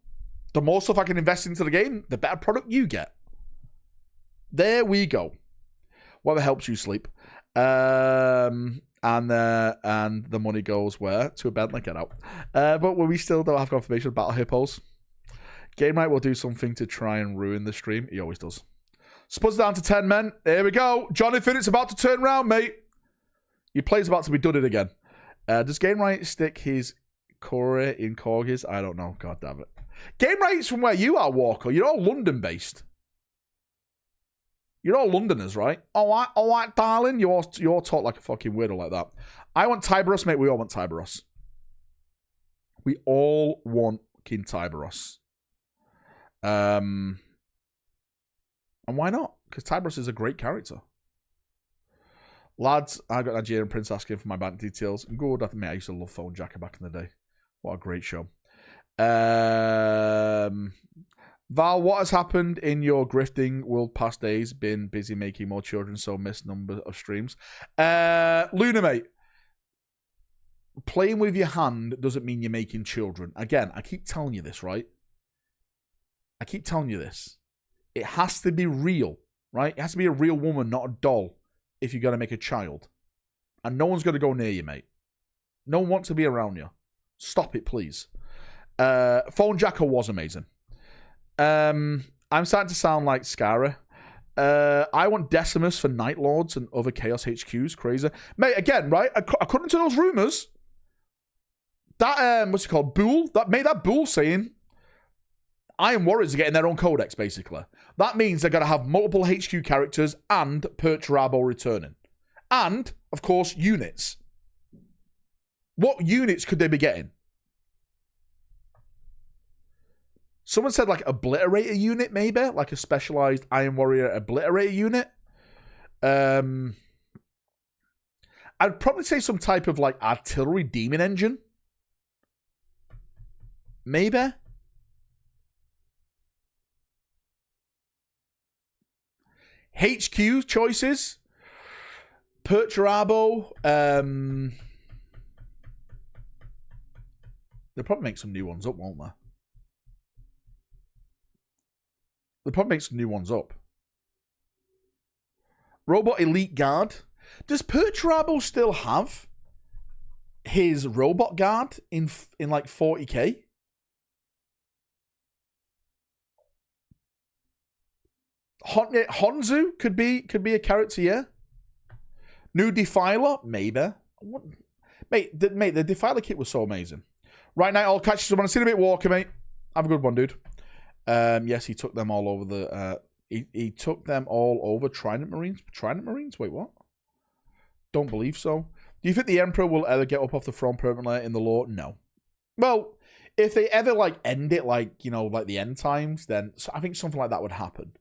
The more stuff I can invest into the game, the better product you get. There we go. Whatever helps you sleep. And the money goes where? To a Bentley, get out. But we still don't have confirmation of Battle Hippos. Gamewright will do something to try and ruin the stream. He always does. Spuds down to 10 men. Here we go. Jonathan, it's about to turn round, mate. Your play's about to be dudded again. Does Gamewright stick his Corey in Corgis? I don't know. God damn it. Gamewright's from where you are, Walker. You're all London-based. You're all Londoners, right? All right, darling. You all talk like a fucking weirdo like that. I want Tiberos, mate. We all want Tiberos. We all want King Tiberos. And why not? Because Tiberos is a great character. Lads, I got Nigerian Prince asking for my bank details. Good. I used to love Phone Jacker back in the day. What a great show. Val, what has happened in your grifting world past days? Been busy making more children, so missed number of streams. Luna, mate. Playing with your hand doesn't mean you're making children. Again, I keep telling you this, right? I keep telling you this. It has to be real, right? It has to be a real woman, not a doll, if you're going to make a child. And no one's going to go near you, mate. No one wants to be around you. Stop it, please. Phone Jacker was amazing. I'm starting to sound like Scara. I want Decimus for Night Lords and other Chaos HQs. Crazy. Mate, again, right? According to those rumors, that, what's it called? Bull? That Bull saying Iron Warriors are getting their own codex, basically. That means they're going to have multiple HQ characters and Perturabo returning. And, of course, units. What units could they be getting? Someone said like Obliterator unit, maybe? Like a specialized Iron Warrior Obliterator unit. I'd probably say some type of like artillery demon engine. Maybe. HQ choices. Perturabo. They'll probably make some new ones up, won't they? They'll probably make some new ones up. Robot Elite Guard. Does Perturabo still have his Robot Guard in like 40k? Honzu could be a character, yeah. New Defiler, maybe. Mate, the Defiler kit was so amazing. Right now, I'll catch you someone. See you in a bit, Walker, mate. Have a good one, dude. Yes, he took them all over the... He took them all over Trident Marines. Trident Marines? Wait, what? Don't believe so. Do you think the Emperor will ever get up off the throne permanently in the lore? No. Well, if they ever, like, end it, like, you know, like the end times, then I think something like that would happen.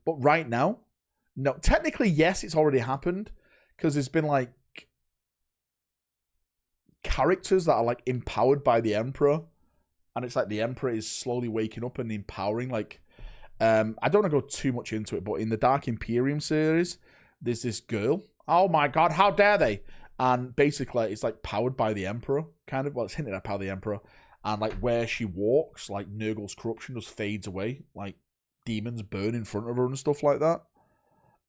But right now, no. Technically, yes, it's already happened. Because there's been, like, characters that are, like, empowered by the Emperor. And it's like the Emperor is slowly waking up and empowering, like... I don't want to go too much into it, but in the Dark Imperium series, there's this girl. Oh my god, how dare they? And basically, it's like powered by the Emperor, kind of. Well, it's hinted at power of the Emperor. And like where she walks, like Nurgle's corruption just fades away. Like demons burn in front of her and stuff like that.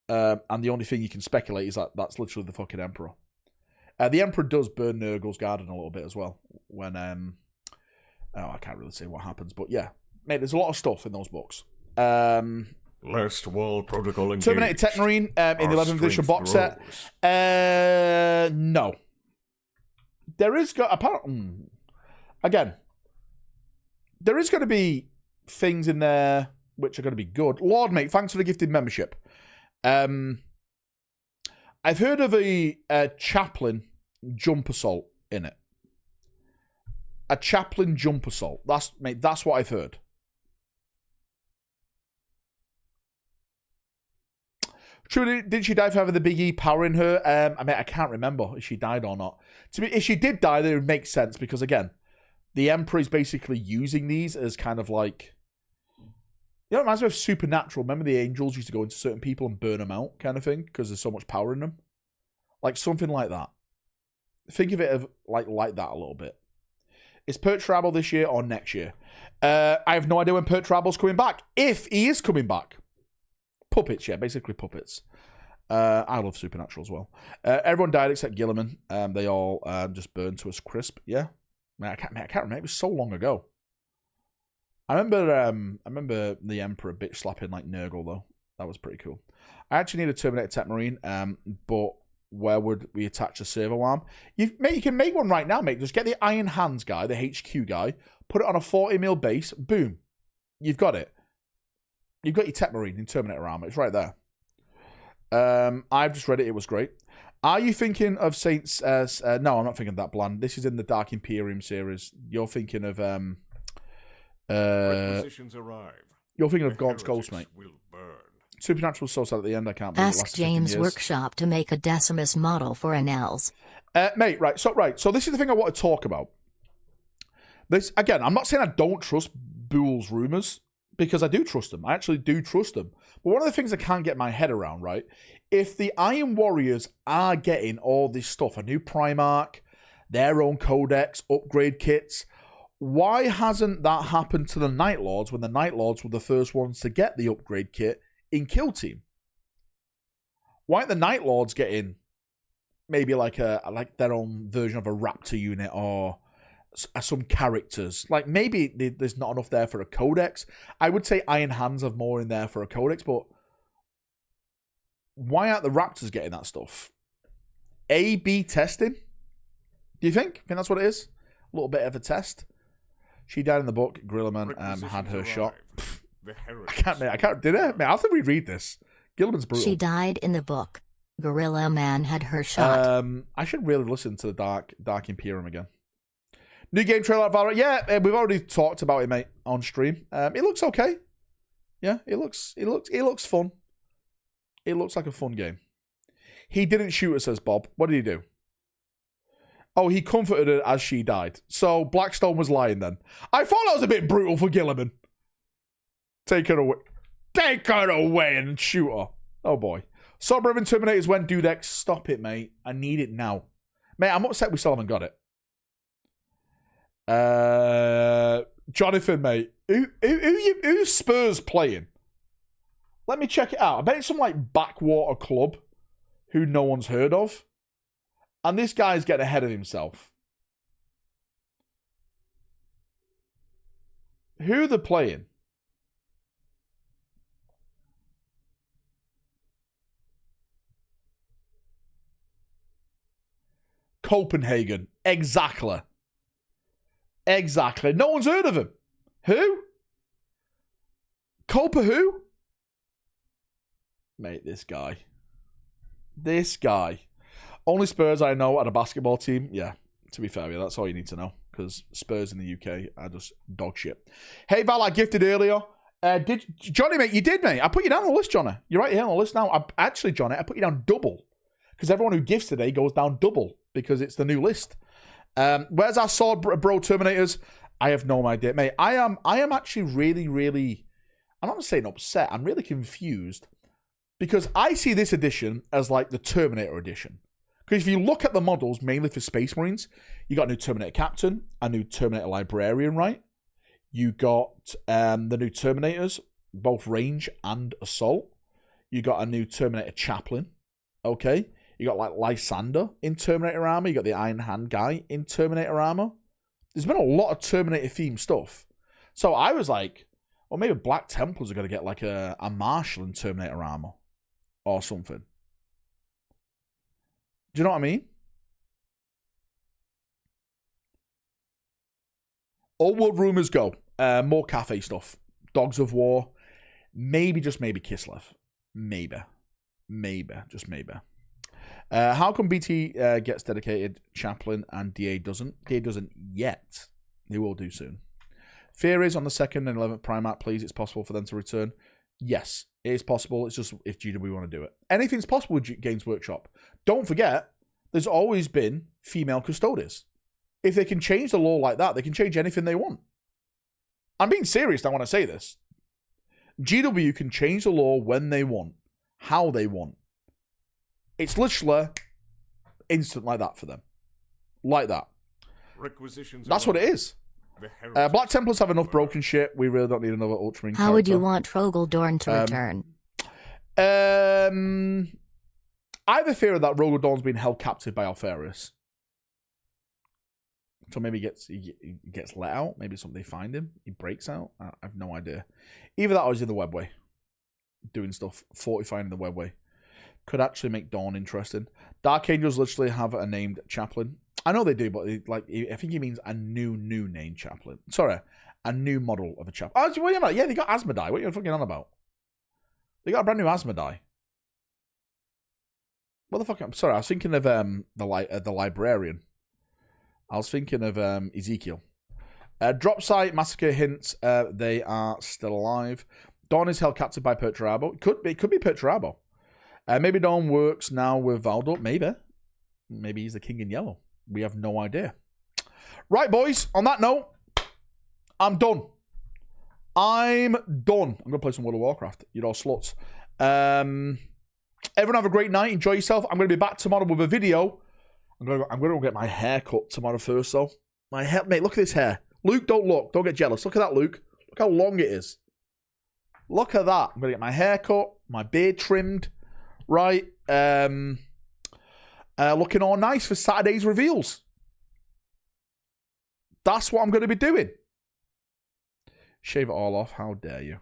And the only thing you can speculate is that that's literally the fucking Emperor. The Emperor does burn Nurgle's garden a little bit as well. When, I can't really say what happens. But yeah, mate, there's a lot of stuff in those books. Last Wall Protocol engaged. Terminator Tech Marine in the 11th edition box set. No. There is again, there is going to be things in there which are going to be good. Lord, mate, thanks for the gifted membership. I've heard of a chaplain jump assault in it. A chaplain jump assault. That's what I've heard. True, did she die for having the Big E power in her? I can't remember if she died or not. If she did die, then it would make sense because, again, the Emperor is basically using these as kind of like... You know, it reminds me of Supernatural. Remember the angels used to go into certain people and burn them out kind of thing because there's so much power in them? Like something like that. Think of it of like that a little bit. Is Perch Rabble this year or next year? I have no idea when Perch Rabble's coming back. If he is coming back. Puppets, yeah, basically puppets. I love Supernatural as well. Everyone died except Gilliman. They all just burned to a crisp. Yeah, I can't remember. It was so long ago. I remember the Emperor bitch slapping like Nurgle though. That was pretty cool. I actually need a Terminator Tech Marine, but where would we attach a servo arm? You can make one right now, mate. Just get the Iron Hands guy, the HQ guy, put it on a 40mm base. Boom, you've got it. You've got your Tech Marine in Terminator armor. It's right there. I've just read it. It was great. Are you thinking of Saints? No, I'm not thinking of that bland. This is in the Dark Imperium series. You're thinking of Requisitions arrive. You're thinking of God's Ghost, mate. Supernatural was so sad at the end. I can't believe it. Ask James Workshop to make a Decimus model for Annals. Mate, right. So this is the thing I want to talk about. This again. I'm not saying I don't trust Boole's rumors. Because I do trust them. I actually do trust them. But one of the things I can't get my head around, right? If the Iron Warriors are getting all this stuff, a new Primarch, their own codex, upgrade kits, why hasn't that happened to the Night Lords when the Night Lords were the first ones to get the upgrade kit in Kill Team? Why aren't the Night Lords getting maybe like their own version of a Raptor unit or some characters? Like maybe there's not enough there for a codex. I would say Iron Hands have more in there for a codex, but why aren't the Raptors getting that stuff? A/B testing? Do you think? I think that's what it is. A little bit of a test. She died in the book. Grillerman had her shot. I can't. Did I? Man, I'll have to reread this. Gilliman's brutal. She died in the book. Gorilla Man had her shot. I should really listen to the Dark Imperium again. New game trailer at Valrak. Yeah, we've already talked about it, mate, on stream. It looks okay. Yeah, it looks fun. It looks like a fun game. He didn't shoot her, says Bob. What did he do? Oh, he comforted her as she died. So Blackstone was lying then. I thought that was a bit brutal for Gilliman. Take her away. Take her away and shoot her. Oh boy. Sober Terminators when Dudex. Stop it, mate. I need it now. Mate, I'm upset we still haven't got it. Jonathan, mate. Who's Spurs playing? Let me check it out. I bet it's some like backwater club who no one's heard of. And this guy's getting ahead of himself. Who are they playing? Copenhagen. Exactly. Exactly. No one's heard of him. Who? Copa who? Mate, this guy. This guy. Only Spurs I know at a basketball team. Yeah, to be fair, yeah, that's all you need to know. Because Spurs in the UK are just dog shit. Hey, Val, I gifted earlier. Did Johnny, mate? You did, mate. I put you down on the list, Johnny. You're right here on the list now. Actually, Johnny, I put you down double. Because everyone who gifts today goes down double. Because it's the new list. Where's our sword, bro, Terminators? I have no idea, mate. I am actually really, really... I'm not saying upset. I'm really confused. Because I see this edition as like the Terminator edition. Because if you look at the models, mainly for Space Marines, you got a new Terminator Captain, a new Terminator Librarian, right? You got the new Terminators, both range and assault. You got a new Terminator Chaplain, okay? You got like Lysander in Terminator armor. You got the Iron Hand guy in Terminator armor. There's been a lot of Terminator themed stuff. So I was like, well, maybe Black Templars are going to get like a Marshal in Terminator armor or something. Do you know what I mean? Old World Rumours go. More cafe stuff. Dogs of War. Maybe, just maybe Kislev. Maybe. Maybe. Just maybe. How come BT gets dedicated chaplain and DA doesn't? DA doesn't yet. They will do soon. Fear is on the 2nd and 11th Primarch, please. It's possible for them to return. Yes, it is possible. It's just if GW want to do it. Anything's possible with Games Workshop. Don't forget, there's always been female custodians. If they can change the law like that, they can change anything they want. I'm being serious now when I say this. GW can change the law when they want, how they want. It's literally instant like that for them. Like that. Requisitions. That's what it is. Black Templars have enough broken shit. We really don't need another Ultramarine How would you want Rogaldorn to return? I have a fear that Rogaldorn's been held captive by Alferis. So maybe he gets let out. Maybe they find him. He breaks out. I have no idea. Either that or he's in the webway. Doing stuff. Fortifying the webway. Could actually make Dawn interesting. Dark Angels literally have a named chaplain. I know they do, but I think he means a new named chaplain. Sorry, a new model of a chaplain. Oh, what are you about? Yeah, they got Asmodai. What are you fucking on about? They got a brand new Asmodai. What the fuck? I'm sorry, I was thinking of the librarian. I was thinking of Ezekiel. Drop site massacre hints. They are still alive. Dawn is held captive by Perturabo. It could be Perturabo. Maybe Dawn works now with Valdor. Maybe he's the king in yellow. We have no idea. Right, boys. On that note, I'm done. I'm going to play some World of Warcraft. You're all sluts. Everyone have a great night. Enjoy yourself. I'm going to be back tomorrow with a video. I'm going to go get my hair cut tomorrow first, though. My hair, mate, look at this hair. Luke, don't look. Don't get jealous. Look at that, Luke. Look how long it is. Look at that. I'm going to get my hair cut, my beard trimmed. Right. Looking all nice for Saturday's reveals. That's what I'm going to be doing. Shave it all off. How dare you?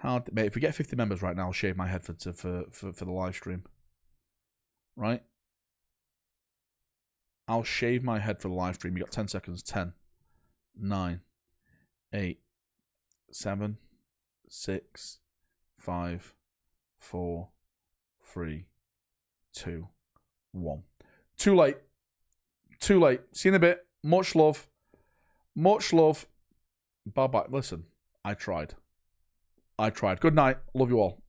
Mate, if we get 50 members right now, I'll shave my head for the live stream. Right? I'll shave my head for the live stream. You got 10 seconds. 10, 9, 8, 7, 6, 5, 4, 3, 2, 1. Too late. Too late. See you in a bit. Much love. Much love. Bye-bye. Listen, I tried. Good night. Love you all.